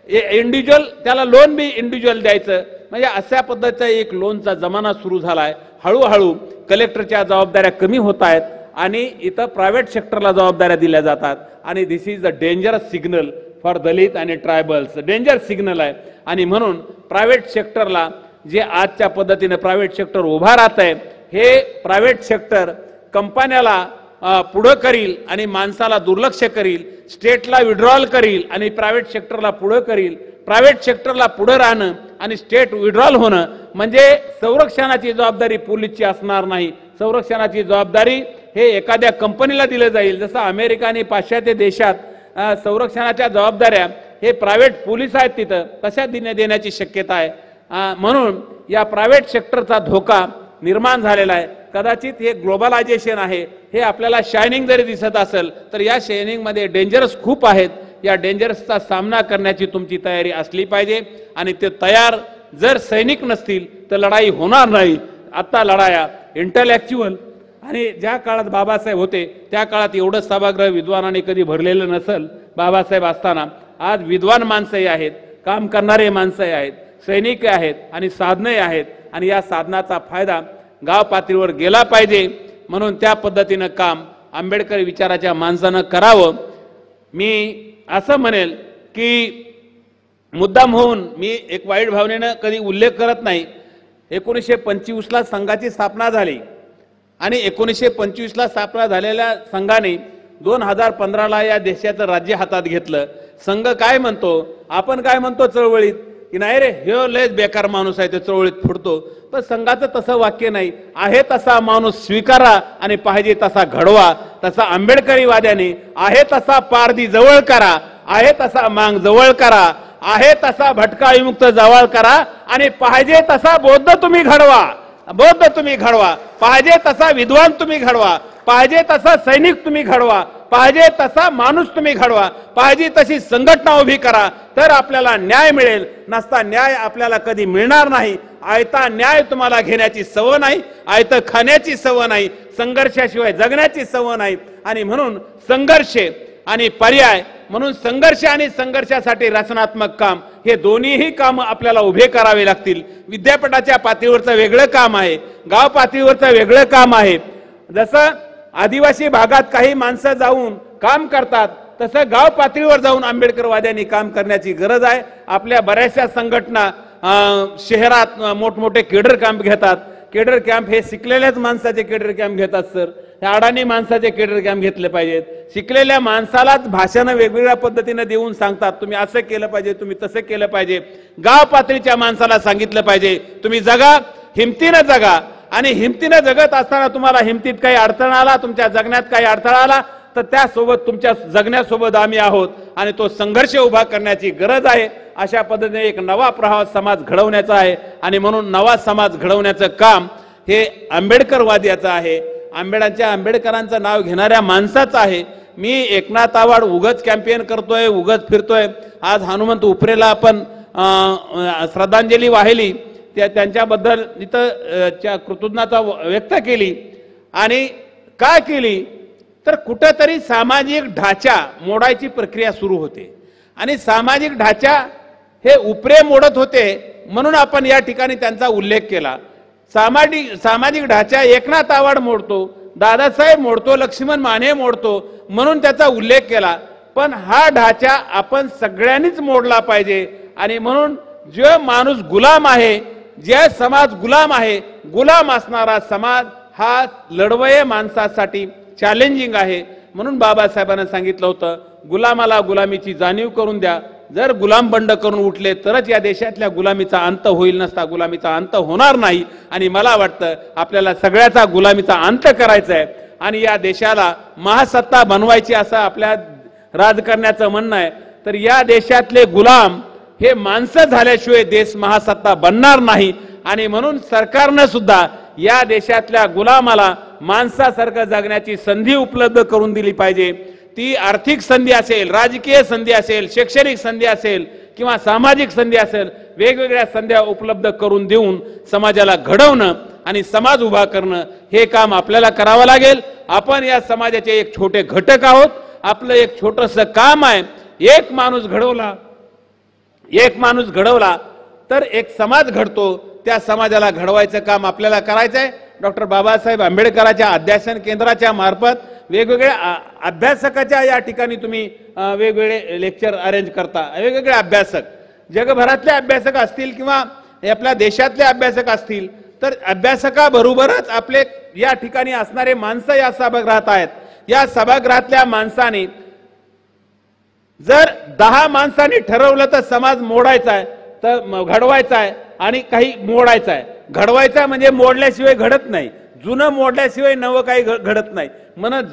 इंडिव्हिज्युअल त्याला लोन बी इंडिव्हिज्युअल द्यायचं. म्हणजे अशा पद्धतीचा एक लोनचा जमाना सुरू झाला आहे. हळूहळू कलेक्टरच्या जबाबदाऱ्या कमी होत आहेत आणि इथं प्रायव्हेट सेक्टरला जबाबदाऱ्या दिल्या जातात. आणि this is a dangerous signal for Dalit आणि ट्रायबल्स, डेंजर सिग्नल आहे. आणि म्हणून प्रायव्हेट सेक्टरला जे आजच्या पद्धतीने प्रायव्हेट सेक्टर उभा राहत आहे, हे प्रायव्हेट सेक्टर कंपन्याला पुढं करील आणि माणसाला दुर्लक्ष करील, स्टेटला विड्रॉल करील आणि प्रायव्हेट सेक्टरला पुढं करील. प्रायव्हेट सेक्टरला पुढं राहणं आणि स्टेट विड्रॉल होणं म्हणजे संरक्षणाची जबाबदारी पोलीसची असणार नाही. संरक्षणाची जबाबदारी हे एखाद्या कंपनीला दिलं जाईल. जसं अमेरिका आणि पाश्चात्य देशात संरक्षणाच्या जबाबदाऱ्या हे प्रायव्हेट पोलीस आहेत तिथं, तशा देण्याची शक्यता आहे. म्हणून या प्रायव्हेट सेक्टरचा धोका निर्माण झालेला आहे. कदाचित हे ग्लोबलायझेशन आहे, हे आपल्याला शायनिंग जरी दिसत असेल तर या शायनिंग मध्ये डेंजरस खूप आहेत. या डेंजरसचा सामना करण्याची तुमची तयारी असली पाहिजे आणि ते तयार जर सैनिक नसतील तर लढाई होणार नाही. आता लढाया इंटलेक्च्युअल, आणि ज्या काळात बाबासाहेब होते त्या काळात एवढं सभागृह विद्वानांनी कधी भरलेलं नसेल. बाबासाहेब असताना आज विद्वान माणसंही आहेत, काम करणारे माणसंही आहेत, सैनिक आहेत आणि साधने आहेत, आणि या साधनाचा फायदा गाव पातळीवर गेला पाहिजे. म्हणून त्या पद्धतीनं काम आंबेडकर विचाराच्या माणसानं करावं. मी असं म्हणेल की मुद्दाम होऊन मी एक वाईट भावनेनं कधी उल्लेख करत नाही. 1925ला संघाची स्थापना झाली आणि 1925ला स्थापना झालेल्या संघाने 2015ला या देशाचं राज्य हातात घेतलं. संघ काय म्हणतो, आपण काय म्हणतो चळवळीत की नाही रे हे लयच बेकार माणूस आहे, ते चळवळीत फुटतो. पण संघाचं तसं वाक्य नाही. आहे तसा माणूस स्वीकारा आणि पाहिजे तसा घडवा. तसा आंबेडकरी वाद्याने आहे तसा पारधी जवळ करा, आहे तसा मांग जवळ करा, आहे तसा भटका विमुक्त जवळ करा आणि पाहिजे तसा बौद्ध तुम्ही घडवा, बौद्ध तुम्ही घडवा, पाहिजे तसा विद्वान तुम्ही घडवा, पाहिजे तसा सैनिक तुम्ही घडवा, पाहिजे तसा माणूस तुम्ही घडवा, पाहिजे तशी संघटना उभी करा, तर आपल्याला न्याय मिळेल. नसता न्याय आपल्याला कधी मिळणार नाही. आयता न्याय तुम्हाला घेण्याची सवय नाही, आयतं खाण्याची सवय नाही, संघर्षाशिवाय जगण्याची सवय नाही. आणि म्हणून संघर्ष आणि पर्याय, म्हणून संघर्ष आणि संघर्षासाठी रचनात्मक काम, हे दोन्हीही काम आपल्याला उभे करावे लागतील. विद्यापीठाच्या पातळीवरचं वेगळं काम आहे, गाव पातळीवरचं वेगळं काम आहे. जसं आदिवासी भागात काही माणसं जाऊन काम करतात, तसं गाव पातळीवर जाऊन आंबेडकरवाद्यांनी काम करण्याची गरज आहे. आपल्या बऱ्याचशा संघटना शहरात मोठमोठे केडर कॅम्प घेतात. केडर कॅम्प हे शिकलेल्याच माणसाचे केडर कॅम्प घेतात सर. हे अडाणी माणसाचे केडर कॅम्प घेतले पाहिजेत. शिकलेल्या माणसालाच भाषानं वेगवेगळ्या पद्धतीने देऊन सांगतात तुम्ही असं केलं पाहिजे, तुम्ही तसं केलं पाहिजे. गाव पातळीच्या माणसाला सांगितलं पाहिजे तुम्ही जगा, हिमतीनं जगा. आणि हिमतीनं जगत असताना तुम्हाला हिमतीत काही अडचण आला, तुमच्या जगण्यात काही अडथळा आला, तर त्यासोबत तुमच्या जगण्यासोबत आम्ही आहोत आणि तो संघर्ष उभा करण्याची गरज आहे. अशा पद्धतीने एक नवा प्रवाह समाज घडवण्याचा आहे आणि म्हणून नवा समाज घडवण्याचं काम हे आंबेडकरवाद्याचं आहे, आंबेडकरांचं नाव घेणाऱ्या माणसाचं आहे. मी एकनाथ आवाड उगच कॅम्पेन करतोय, उगच फिरतोय. आज हनुमंत उपरेला आपण श्रद्धांजली वाहिली, त्यांच्याबद्दल इथं कृतज्ञता व्यक्त केली. आणि का केली तर कुठेतरी सामाजिक ढाचा मोडायची प्रक्रिया सुरू होते आणि सामाजिक ढाचा हे उपरे मोडत होते, म्हणून आपण या ठिकाणी त्यांचा उल्लेख केला. सामाजिक ढाचा एकनाथ आवाड मोडतो दादासाहेब मोडतो, लक्ष्मण माने मोडतो म्हणून त्याचा उल्लेख केला, पण हा ढाचा आपण सगळ्यांनीच मोडला पाहिजे। आणि म्हणून जो माणूस गुलाम आहे, जे समाज गुलाम आहे, गुलाम असणारा समाज हा लढवय माणसासाठी चॅलेंजिंग आहे। म्हणून बाबासाहेबांना सांगितलं होतं, गुलामाला गुलामीची जाणीव करून द्या, जर गुलाम बंड करून उठले तरच या देशातल्या गुलामीचा अंत होईल, नसता गुलामीचा अंत होणार नाही। आणि मला वाटतं आपल्याला सगळ्याचा गुलामीचा अंत करायचा आहे आणि या देशाला महासत्ता बनवायची असं आपल्या राजकारण्याचं म्हणणं आहे। तर या देशातले गुलाम हे माणसं झाल्याशिवाय देश महासत्ता बनणार नाही। आणि म्हणून सरकारनं सुद्धा या देशातल्या गुलामाला माणसासारखं जगण्याची संधी उपलब्ध करून दिली पाहिजे। ती आर्थिक संधी असेल, राजकीय संधी असेल, शैक्षणिक संधी असेल किंवा सामाजिक संधी असेल, वेगवेगळ्या संध्या उपलब्ध करून देऊन समाजाला घडवणं आणि समाज उभा करणं हे काम आपल्याला करावं लागेल। आपण या समाजाचे एक छोटे घटक आहोत, आपलं एक छोटंसं काम आहे। एक माणूस घडवला तर एक समाज घडतो, त्या समाजाला घडवायचं काम आपल्याला करायचं आहे। डॉक्टर बाबासाहेब आंबेडकरांच्या अध्यासन केंद्राच्या मार्फत वेगवेगळ्या अभ्यासकाच्या या ठिकाणी तुम्ही वेगवेगळे लेक्चर अरेंज करता, वेगवेगळे अभ्यासक जगभरातले अभ्यासक असतील किंवा आपल्या देशातले अभ्यासक असतील, तर अभ्यासकाबरोबरच आपले या ठिकाणी असणारे माणसं या सभागृहात आहेत। या सभागृहातल्या माणसांनी जर 10 माणसांनी ठरवलं तर समाज मोडायचा आहे, तर घडवायचा आहे आणि काही मोडायचा आहे। घडवायचा म्हणजे मोडल्याशिवाय घडत नाही, जुनं मोडल्याशिवाय नवं काही घडत नाही। म्हणून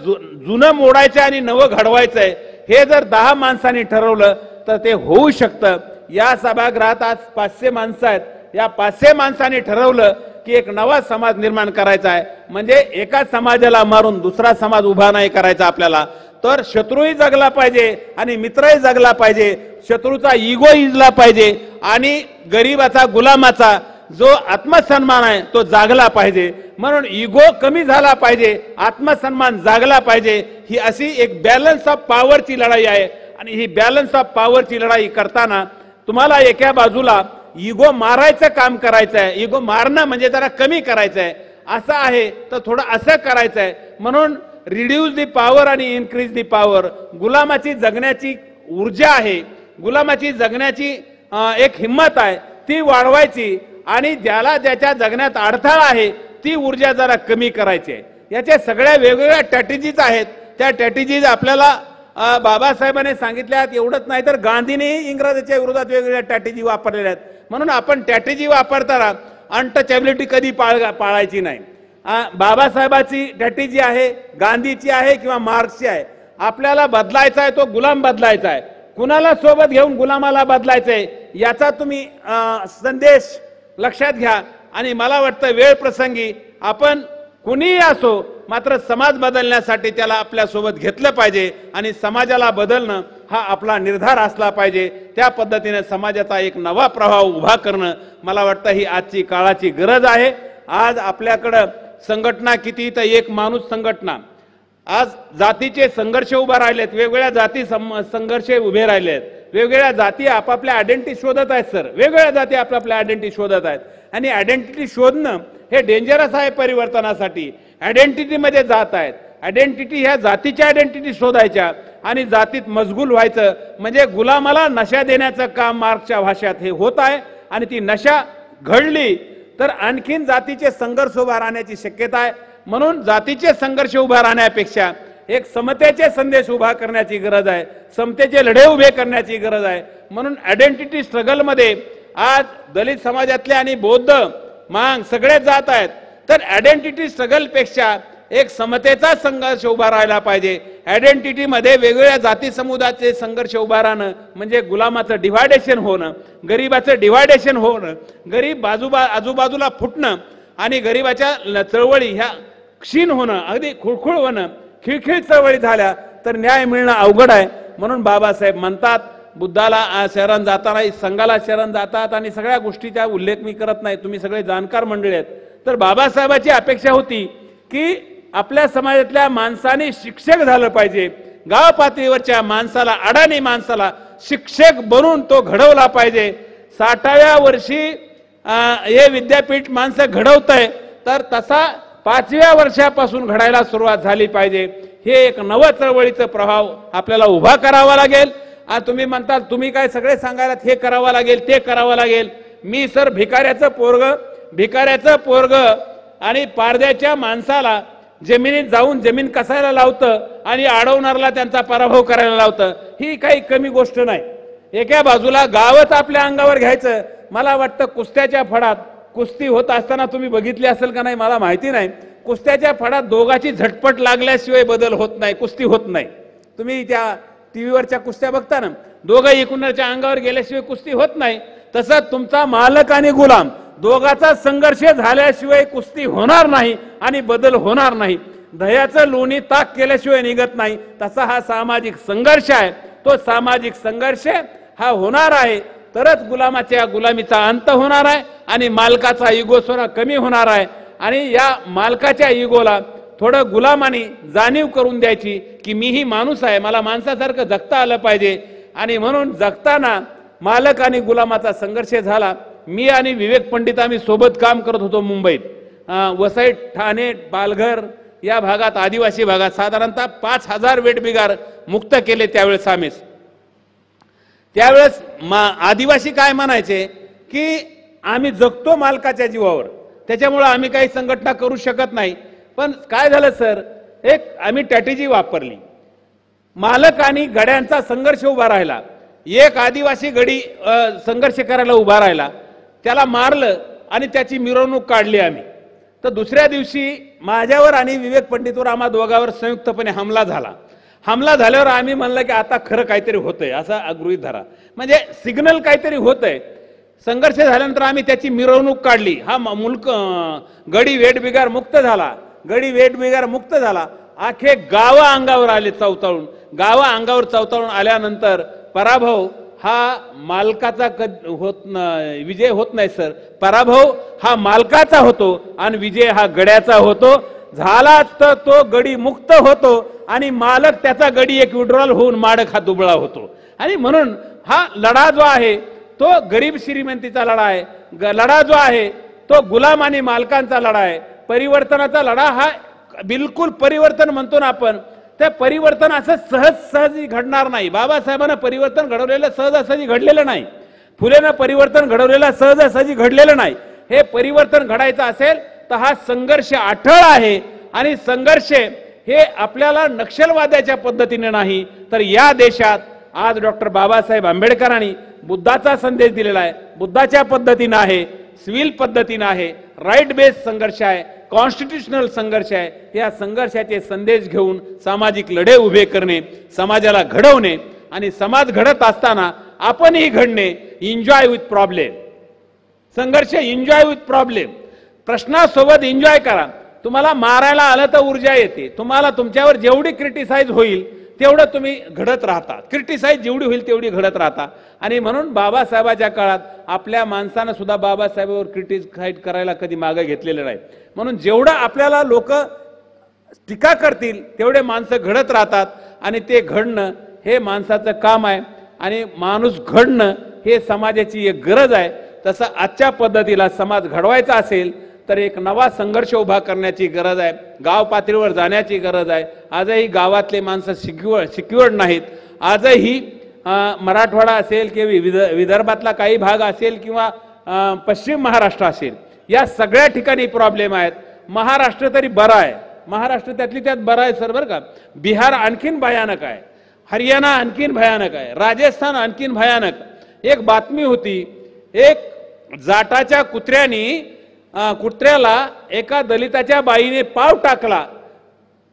जुनं मोडायचं आणि नवं घडवायचं आहे, हे जर 10 माणसांनी ठरवलं तर ते होऊ शकतं। या सभागृहात आज 500 माणसं आहेत, या 500 माणसांनी ठरवलं की एक नवा समाज निर्माण करायचा आहे, म्हणजे एका समाजाला मारून दुसरा समाज उभा नाही करायचा आपल्याला, तर शत्रूही जगला पाहिजे आणि मित्रही जगला पाहिजे, शत्रूचा इगो इजला पाहिजे आणि गरीबाचा गुलामाचा जो आत्मसन्मान आहे तो जागला पाहिजे। म्हणून इगो कमी झाला पाहिजे, आत्मसन्मान जागला पाहिजे। ही अशी एक बॅलन्स ऑफ पॉवरची लढाई आहे आणि ही बॅलन्स ऑफ पॉवरची लढाई करताना तुम्हाला एका बाजूला इगो मारायचं काम करायचं आहे, इगो मारणं म्हणजे जरा कमी करायचं आहे, असं आहे तर थोडं असं करायचं आहे। म्हणून रिड्यूस दी पॉवर आणि इन्क्रीज दी पॉवर, गुलामाची जगण्याची ऊर्जा आहे, गुलामाची जगण्याची एक हिम्मत आहे, ती वाढवायची आणि ज्याला ज्याच्या जगण्यात अडथळा आहे ती ऊर्जा जरा कमी करायची आहे। याच्या सगळ्या वेगवेगळ्या स्ट्रॅटेजीज आहेत, त्या स्ट्रॅटेजीज आपल्याला बाबासाहेबांनी सांगितल्यात। एवढंच नाही तर गांधींनीही इंग्रजांच्या विरोधात वेगवेगळ्या स्ट्रॅटेजी वापरलेल्या आहेत। म्हणून आपण स्ट्रॅटेजी वापरताना अनटचॅबिलिटी कधी पाळायची नाही। बाबासाहेबांची स्ट्रॅटेजी आहे, गांधीची आहे किंवा मार्क्सची आहे। आपल्याला बदलायचा आहे तो गुलाम बदलायचा आहे, कुणाला सोबत घेऊन गुलामाला बदलायचं आहे, याचा तुम्ही संदेश लक्षात घ्या। आणि मला वाटतं वेळ प्रसंगी आपण कुणीही असो, मात्र समाज बदलण्यासाठी त्याला आपल्या सोबत घेतलं पाहिजे आणि समाजाला बदलणं हा आपला निर्धार असला पाहिजे। त्या पद्धतीने समाजाचा एक नवा प्रवाह उभा करणं मला वाटतं ही आजची काळाची गरज आहे। आज आपल्याकडं संघटना किती, तर एक माणूस संघटना, आज जातीचे संघर्ष उभा राहिलेत, वेगवेगळ्या जाती संघर्ष उभे राहिलेत, वेगवेगळ्या जाती आपापल्या आयडेंटिटी शोधत आहेत सर, वेगवेगळ्या जाती आपापल्या आयडेंटिटी शोधत आहेत आणि आयडेंटिटी शोधणं हे डेंजरस आहे परिवर्तनासाठी। आयडेंटिटीमध्ये जात आहेत, आयडेंटिटी ह्या जातीच्या आयडेंटिटी शोधायच्या आणि जातीत मशगूल व्हायचं, म्हणजे गुलामाला नशा देण्याचं काम मार्क्सच्या भाषेत हे होत आहे। आणि ती नशा घडली तर आणखीन जातीचे संघर्ष उभा राहण्याची शक्यता आहे। म्हणून जातीचे संघर्ष उभा राहण्यापेक्षा एक समतेचे संदेश उभा करण्याची गरज आहे, समतेचे लढे उभे करण्याची गरज आहे। म्हणून आयडेंटिटी स्ट्रगल मध्ये आज दलित समाजातले आणि बौद्ध मांग सगळे जात आहेत, तर आयडेंटिटी स्ट्रगल पेक्षा एक समतेचा संघर्ष उभा राहायला पाहिजे। आयडेंटिटी मध्ये वेगवेगळ्या जाती समुदायाचे संघर्ष उभा राहणं म्हणजे गुलामाचं डिव्हायडेशन होणं, गरीबाचं डिव्हायडेशन होणं, गरीब आजूबाजूला फुटणं आणि गरीबाच्या चळवळी ह्या क्षीण होणं, अगदी खुळखुळ होणं, खिळखिळ चळवळी झाल्या तर न्याय मिळणं अवघड आहे। म्हणून बाबासाहेब म्हणतात, बुद्धाला शरण जाताना संघाला शरण जातात आणि सगळ्या गोष्टीचा उल्लेख मी करत नाही, तुम्ही सगळे जाणकार मंडळी आहेत। तर बाबासाहेबांची अपेक्षा होती की आपल्या समाजातल्या माणसाने शिक्षक झालं पाहिजे, गाव पातळीवरच्या माणसाला, अडाणी माणसाला शिक्षक बनून तो घडवला पाहिजे। 60व्या वर्षी हे विद्यापीठ माणसं घडवतंय, तर तसा 5व्या वर्षापासून घडायला सुरुवात झाली पाहिजे। हे एक नव चळवळीचा प्रभाव आपल्याला उभा करावा लागेल। आज तुम्ही म्हणता तुम्ही काय सगळे सांगायला हे करावं लागेल ते करावं लागेल। मी सर भिकाऱ्याचं पोरग आणि पारद्याच्या माणसाला जमिनीत जाऊन जमीन कसायला लावतं आणि अडवणारला त्यांचा पराभव करायला लावतं, ही काही कमी गोष्ट नाही। एका बाजूला गावच आपल्या अंगावर घ्यायचं। मला वाटतं कुस्त्याच्या फडात कुस्ती होत असताना तुम्ही बघितली असेल का नाही मला माहिती नाही, कुस्त्याच्या फडात दोघाची झटपट लागल्याशिवाय बदल होत नाही, कुस्ती होत नाही। तुम्ही त्या टीव्हीवरच्या कुस्त्या बघता ना, दोघं एकूणाच्या अंगावर गेल्याशिवाय कुस्ती होत नाही। तसंच तुमचा मालक आणि गुलाम दोघाचा संघर्ष झाल्याशिवाय कुस्ती होणार नाही आणि बदल होणार नाही। दह्याचं लोणी ताक केल्याशिवाय निघत नाही, तसा हा सामाजिक संघर्ष आहे। तो सामाजिक संघर्ष हा होणार आहे तरच गुलामीचा अंत होणार आहे आणि मालकाचा इगो सोडा कमी होणार आहे। आणि या मालकाच्या इगोला थोडं गुलामानी जाणीव करून द्यायची की मीही माणूस आहे, मला माणसासारखं जगता आलं पाहिजे। आणि म्हणून जगताना मालक आणि गुलामाचा संघर्ष झाला। मी आणि विवेक पंडित आम्ही सोबत काम करत होतो मुंबईत, वसई, ठाणे, पालघर या भागात, आदिवासी भागात साधारणतः 5000 वेठबिगार मुक्त केले त्यावेळेस आम्ही। त्यावेळेस आदिवासी काय म्हणायचे की आम्ही जगतो मालकाच्या जीवावर, त्याच्यामुळे आम्ही काही संघटना करू शकत नाही। पण काय झालं सर, एक आम्ही स्ट्रॅटेजी वापरली। मालक आणि गड्यांचा संघर्ष उभा राहिला। एक आदिवासी गडी संघर्ष करायला उभा राहिला, त्याला मारलं आणि त्याची मिरवणूक काढली आम्ही। तर दुसऱ्या दिवशी माझ्यावर आणि विवेक पंडितवर आम्हा दोघांवर संयुक्तपणे हमला झाला। हमला झाल्यावर आम्ही म्हणलं की आता खरं काहीतरी होतंय असं गृहीत धरा, म्हणजे सिग्नल काहीतरी होतंय। संघर्ष झाल्यानंतर आम्ही त्याची मिरवणूक काढली। हा गडी वेठबिगार मुक्त झाला, गडी वेठबिगार मुक्त झाला। आखे गाव अंगावर आले चवताळून, गाव अंगावर चवताळून आल्यानंतर पराभव हा मालकाचा विजय होत नाही सर, पराभव हा मालकाचा होतो आणि विजय हा गड्याचा होतो। झाला तर तो गडी मुक्त होतो आणि मालक त्याचा गडी एक विड्रॉल होऊन माडक हा दुबळा होतो। आणि म्हणून हा लढा जो आहे तो गरीब श्रीमंतीचा लढा आहे, लढा जो आहे तो गुलाम आणि मालकांचा लढा आहे। परिवर्तनाचा लढा हा बिलकुल परिवर्तन म्हणतो ना आपण, त्या परिवर्तन असं सहज घडणार नाही। बाबासाहेबांना परिवर्तन घडवलेलं सहजासहजी घडलेलं नाही, फुलेनं परिवर्तन घडवलेलं सहजासहजी घडलेलं नाही। हे परिवर्तन घडायचं असेल तर हा संघर्ष अटळ आहे आणि संघर्ष हे आपल्याला नक्षलवाद्याच्या पद्धतीने नाही तर या देशात आज डॉक्टर बाबासाहेब आंबेडकरांनी बुद्धाचा संदेश दिलेला आहे, बुद्धाच्या पद्धतीने आहे, सिव्हिल पद्धतीने आहे, राईट बेस्ड संघर्ष आहे, कॉन्स्टिट्यूशनल संघर्ष आहे। या संघर्षाचे संदेश घेऊन सामाजिक लढे उभे करणे, समाजाला घडवणे आणि समाज घडत असताना आपणही घडणे। एन्जॉय विथ प्रॉब्लेम, संघर्ष एन्जॉय विथ प्रॉब्लेम, प्रश्नासोबत एन्जॉय करा। तुम्हाला मारायला आलं तर ऊर्जा येते, तुम्हाला तुमच्यावर जेवढी क्रिटिसाइज होईल तेवढं तुम्ही घडत राहता, क्रिटिसाइज जेवढी होईल तेवढी घडत राहता। आणि म्हणून बाबासाहेबाच्या काळात आपल्या माणसानं सुद्धा बाबासाहेबांवर क्रिटिसाइज करायला कधी मागे घेतलेलं नाही। म्हणून जेवढं आपल्याला लोक टीका करतील तेवढे माणसं घडत राहतात आणि ते घडणं हे माणसाचं काम आहे आणि माणूस घडणं हे समाजाची एक गरज आहे। तसं आजच्या पद्धतीला समाज घडवायचा असेल तर एक नवा संघर्ष उभा करण्याची गरज आहे, गाव पातळीवर जाण्याची गरज आहे। आजही गावातले माणसं सिक्युअर्ड नाहीत, आजही मराठवाडा असेल किंवा विदर्भातला काही भाग असेल किंवा पश्चिम महाराष्ट्र असेल, या सगळ्या ठिकाणी प्रॉब्लेम आहेत। महाराष्ट्र तरी बरा आहे, महाराष्ट्र त्यातली त्यात बरा आहे सर बरं का। बिहार आणखीन भयानक आहे, हरियाणा आणखीन भयानक आहे, राजस्थान आणखीन भयानक। एक बातमी होती, एक जाटाच्या कुत्र्याला एका दलिताच्या बाईने पाव टाकला,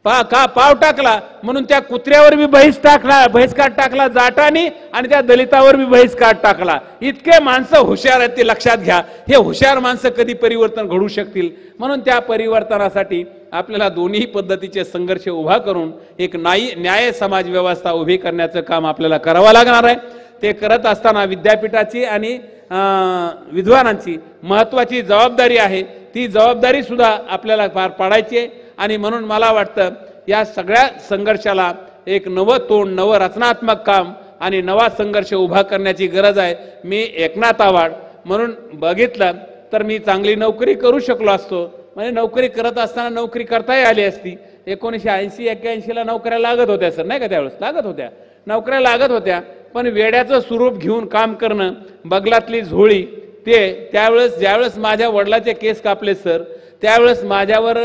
पाव टाकला म्हणून त्या कुत्र्यावर बी बहिष्कार टाकला जाटानी आणि त्या दलितावर बी बहिष्कार टाकला। इतके माणसं हुशार आहेत ते लक्षात घ्या। हे हुशार माणसं कधी परिवर्तन घडू शकतील, म्हणून त्या परिवर्तनासाठी आपल्याला दोन्ही पद्धतीचे संघर्ष उभा करून एक न्याय समाज व्यवस्था उभी करण्याचं काम आपल्याला करावं लागणार आहे। ते करत असताना विद्यापीठाची आणि विद्वानांची महत्त्वाची जबाबदारी आहे, ती जबाबदारी सुद्धा आपल्याला पार पाडायची आहे। आणि म्हणून मला वाटतं या सगळ्या संघर्षाला एक नवं तोंड, नवं रचनात्मक काम आणि नवा संघर्ष उभा करण्याची गरज आहे। मी एकनाथ आवाड म्हणून बघितलं तर मी चांगली नोकरी करू शकलो असतो, म्हणजे नोकरी करत असताना नोकरी करताही आली असती. 1980-81ला नोकऱ्या लागत होत्या सर, नाही का? त्यावेळेस लागत होत्या, नोकऱ्या लागत होत्या. पण वेड्याचं स्वरूप घेऊन काम करणं, बगलातली झोळी, ते त्यावेळेस ज्यावेळेस माझ्या वडिलाचे केस कापले सर, त्यावेळेस माझ्यावर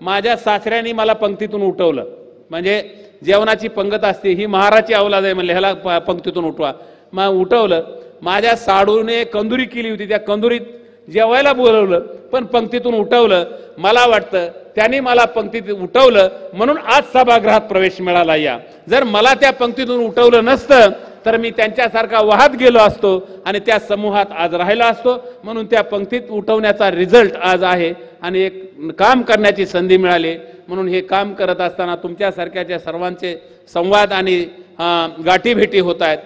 माझ्या सासऱ्यांनी मला पंक्तीतून उठवलं. म्हणजे जेवणाची पंगत असते, ही महाराची औलाद आहे म्हणले, ह्याला पंक्तीतून उठवा. मग उठवलं. माझ्या साडूने कंदुरी केली होती, त्या कंदुरीत जेवायला बोलवलं, पण पंक्तीतून उठवलं. मला वाटतं त्यांनी मला पंक्तीत उठवलं म्हणून आज सभागृहात प्रवेश मिळाला. या जर मला त्या पंक्तीतून उठवलं नसतं तर मी त्यांच्यासारखा वाहत गेलो असतो आणि त्या समूहात आज राहिला असतो. म्हणून त्या पंक्तीत उठवण्याचा रिझल्ट आज आहे आणि एक काम करण्याची संधी मिळाली. म्हणून हे काम करत असताना तुमच्यासारख्याच्या सर्वांचे संवाद आणि गाठीभेटी होत आहेत.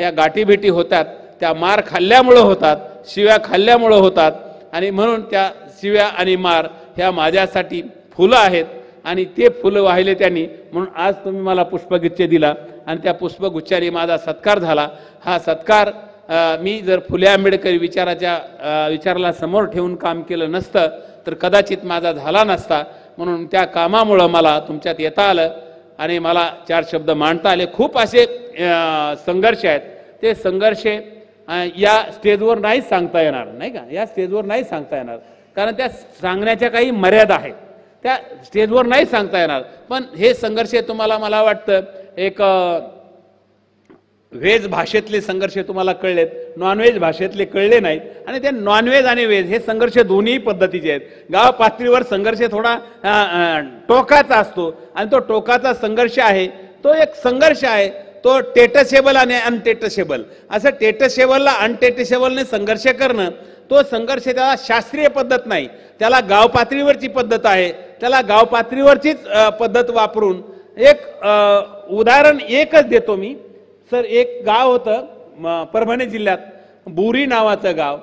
या गाठीभेटी होतात त्या मार खाल्ल्यामुळं होतात, शिव्या खाल्ल्यामुळं होतात. आणि म्हणून त्या शिव्या आणि मार ह्या माझ्यासाठी फुलं आहेत आणि ते फुलं वाहिले त्यांनी. म्हणून आज तुम्ही मला पुष्पगुच्छ दिला आणि त्या पुष्पगुच्छाने माझा सत्कार झाला. हा सत्कार मी जर फुले आंबेडकरी विचाराला समोर ठेवून काम केलं नसतं तर कदाचित माझा झाला नसता. म्हणून त्या कामामुळं मला तुमच्यात येता आलं आणि मला 4 शब्द मांडता आले. खूप असे संघर्ष आहेत, ते संघर्ष या स्टेजवर नाही सांगता येणार, नाही का? या स्टेजवर नाही सांगता येणार, कारण त्या सांगण्याच्या काही मर्यादा आहेत, त्या स्टेजवर नाही सांगता येणार. पण हे संघर्ष तुम्हाला, मला वाटतं एक व्हेज भाषेतले संघर्ष तुम्हाला कळलेत, नॉनव्हेज भाषेतले कळले नाहीत. आणि ते नॉनव्हेज आणि व्हेज हे संघर्ष दोन्ही पद्धतीचे आहेत. गाव पातळीवर संघर्ष थोडा टोकाचा असतो आणि तो टोकाचा संघर्ष आहे, तो एक संघर्ष आहे, तो टेटसेबल आणि अनटेटसेबल. असं टेटसेबलला अनटेटसेबलने संघर्ष करणं, तो संघर्ष त्याला शास्त्रीय पद्धत नाही, त्याला गाव पातळीवरची पद्धत आहे. त्याला गाव पातळीवरचीच पद्धत वापरून एक उदाहरण एकच देतो मी सर. एक गाव होतं परभणी जिल्ह्यात, बोरी नावाचं गाव.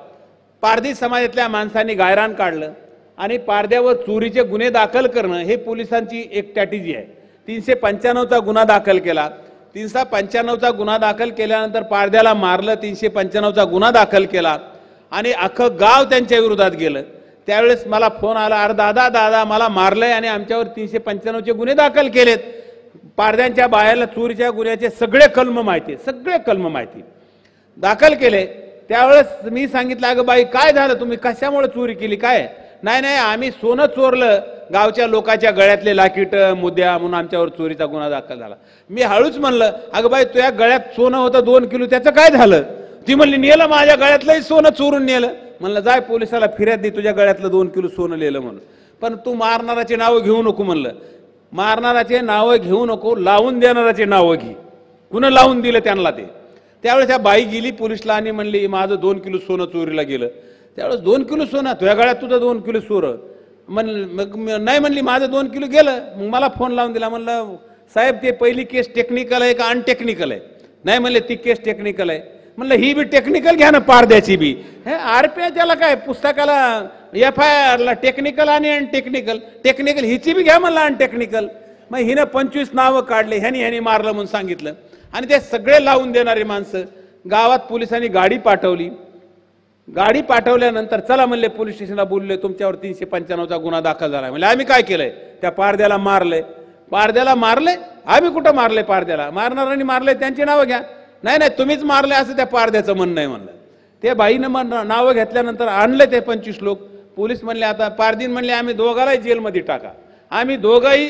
पारधी समाजातल्या माणसांनी गायरान काढलं आणि पारद्यावर चोरीचे गुन्हे दाखल करणं हे पोलिसांची एक स्ट्रॅटेजी आहे. 395चा गुन्हा दाखल केला. 395चा गुन्हा दाखल केल्यानंतर पारद्याला मारलं, 395चा गुन्हा दाखल केला आणि अख्खं गाव त्यांच्या विरोधात गेलं. त्यावेळेस मला फोन आला, अरे दादा मला मारलंय आणि आमच्यावर 395चे गुन्हे दाखल केलेत. पारद्यांच्या बाहेरला चोरीच्या गुन्ह्याचे सगळे कलम माहिती दाखल केले. त्यावेळेस मी सांगितलं, अगं बाई काय झालं, तुम्ही कशामुळे चोरी केली? काय? नाही आम्ही सोनं चोरलं, गावच्या लोकांच्या गळ्यातले लाकीट मुद्द्या म्हणून आमच्यावर चोरीचा गुन्हा दाखल झाला. मी हळूच म्हणलं, अगं बाई तुझ्या गळ्यात सोनं होतं 2 किलो, त्याचं काय झालं? ती म्हणली, नेलं माझ्या गळ्यातलंही सोनं चोरून नेलं. म्हणलं जाय पोलिसाला फिर्याद दे, तुझ्या गळ्यातलं 2 किलो सोनं नेलं म्हणून. पण तू मारणाराचे नावं घेऊ नको म्हणलं. मारणाराचे नावं घेऊ नको, लावून देणाराचे नावं घे. कुणा लावून दिलं त्यांना ते? त्यावेळेस त्या बाई गेली पोलिसला आणि म्हणली माझं 2 किलो सोनं चोरीला गेलं. त्यावेळेस 2 किलो सोनं, तुझ्या गळ्यात तुझं 2 किलो सोनं? मग नाही म्हणली माझं 2 किलो गेलं. मग मला फोन लावून दिला. म्हणलं साहेब ते पहिली केस टेक्निकल आहे का अनटेक्निकल आहे? नाही म्हणले ती केस टेक्निकल आहे. म्हणलं ही बी टेक्निकल घ्या ना, पारद्याची बी. हे RPI त्याला काय, पुस्तकाला FIR टेक्निकल आणि अनटेक्निकल. टेक्निकल हिची बी घ्या म्हणलं अनटेक्निकल. मग हिनं 25 नावं काढले, ह्यानी मारलं म्हणून सांगितलं. आणि ते सगळे लावून देणारी माणसं. गावात पोलिसांनी गाडी पाठवली. गाडी पाठवल्यानंतर चला म्हणले पोलीस स्टेशनला बोलले, तुमच्यावर 395चा गुन्हा दाखल झाला. म्हणजे आम्ही काय केलंय? त्या पारद्याला मारलंय. पारद्याला मारले? आम्ही कुठं मारले? पारद्याला मारणाऱ्यांनी मारले, त्यांची नावं घ्या. नाही तुम्हीच मारले असं त्या पारद्याचं म्हणणं आहे म्हणलं. ते बाईनं नावं घेतल्यानंतर आणले ते 25 लोक. पोलीस म्हणले आता पारदीन म्हणले आम्ही दोघालाही जेलमध्ये टाका, आम्ही दोघंही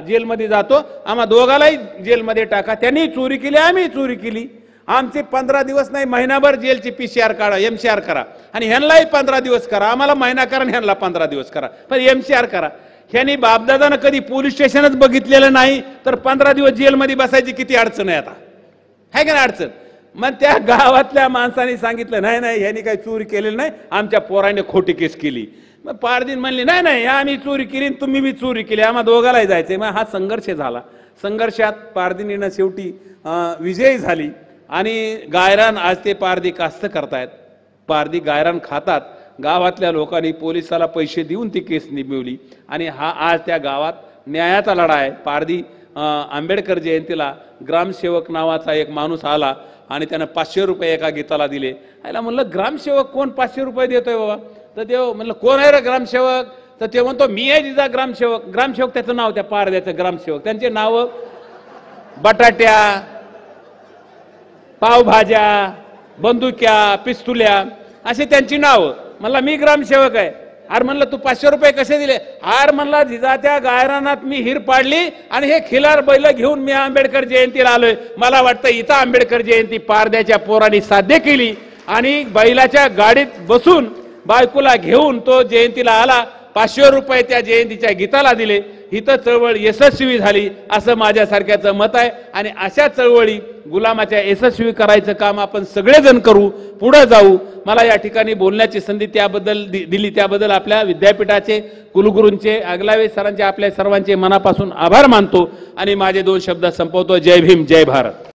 जेलमध्ये जातो, आम्हा दोघालाही जेलमध्ये टाका. त्यांनी चोरी केली, आम्ही चोरी केली. आमचे 15 दिवस नाही महिनाभर जेलची PCR काढा, MCR करा. आणि ह्यांनाही 15 दिवस करा, आम्हाला महिना करा, ह्यांना 15 दिवस करा, पण MCR करा. ह्यांनी बापदादानं कधी पोलीस स्टेशनच बघितलेलं नाही तर 15 दिवस जेलमध्ये बसायची किती अडचण आहे आता, है का नाही अडचण? मग त्या गावातल्या माणसांनी सांगितलं नाही ह्यांनी काही चोरी केलेली नाही, आमच्या पोराने खोटी केस केली. मग पारदीन म्हणले नाही आम्ही चोरी केली, तुम्ही बी चोरी केली, आम्हा दोघालाही जायचंय. मग हा संघर्ष झाला. संघर्षात पारदीनीनं शेवटी विजयी झाली आणि गायरान आज ते पारधी कास्त करतायत. पारधी गायरान खातात. गावातल्या लोकांनी पोलिसाला पैसे देऊन ती केस निभवली आणि हा आज त्या गावात न्यायाचा लढा आहे. पारधी आंबेडकर जयंतीला ग्रामसेवक नावाचा एक माणूस आला आणि त्यानं 500 रुपये एका गीताला दिले. याला म्हणलं ग्रामसेवक कोण 500 रुपये देतोय बाबा? तर देव म्हणलं कोण आहे रे ग्रामसेवक? तर ते म्हणतो मी आहे जिजा ग्रामसेवक. ग्रामसेवक त्याचं नाव, त्या पारद्याचं ग्रामसेवक, त्यांचे नाव बटाट्या, पावभाज्या, बंदुक्या, पिस्तुल्या अशी त्यांची नाव. म्हणला मी ग्रामसेवक आहे. अरे म्हणलं तू 500 रुपये कसे दिले? अरे म्हणला जिजा त्या गायरानात मी हिर पाडली आणि हे खिलार बैल घेऊन मी आंबेडकर जयंतीला आलोय. मला वाटतं इथं आंबेडकर जयंती पारद्याच्या पोरांनी साध्य केली आणि बैलाच्या गाडीत बसून बायकोला घेऊन तो जयंतीला आला. 500 रुपये त्या जयंतीच्या गीताला दिले. इथं चळवळ यशस्वी झाली असं माझ्यासारख्याचं मत आहे. आणि अशा चळवळी गुलामाच्या यशस्वी करायचं काम आपण सगळेजण करू, पुढे जाऊ. मला या ठिकाणी बोलण्याची संधी त्याबद्दल दिली त्याबद्दल आपल्या विद्यापीठाचे कुलगुरूंचे, आगलावे सरांचे, आपल्या सर्वांचे मनापासून आभार मानतो आणि माझे 2 शब्द संपवतो. जय भीम, जय भारत.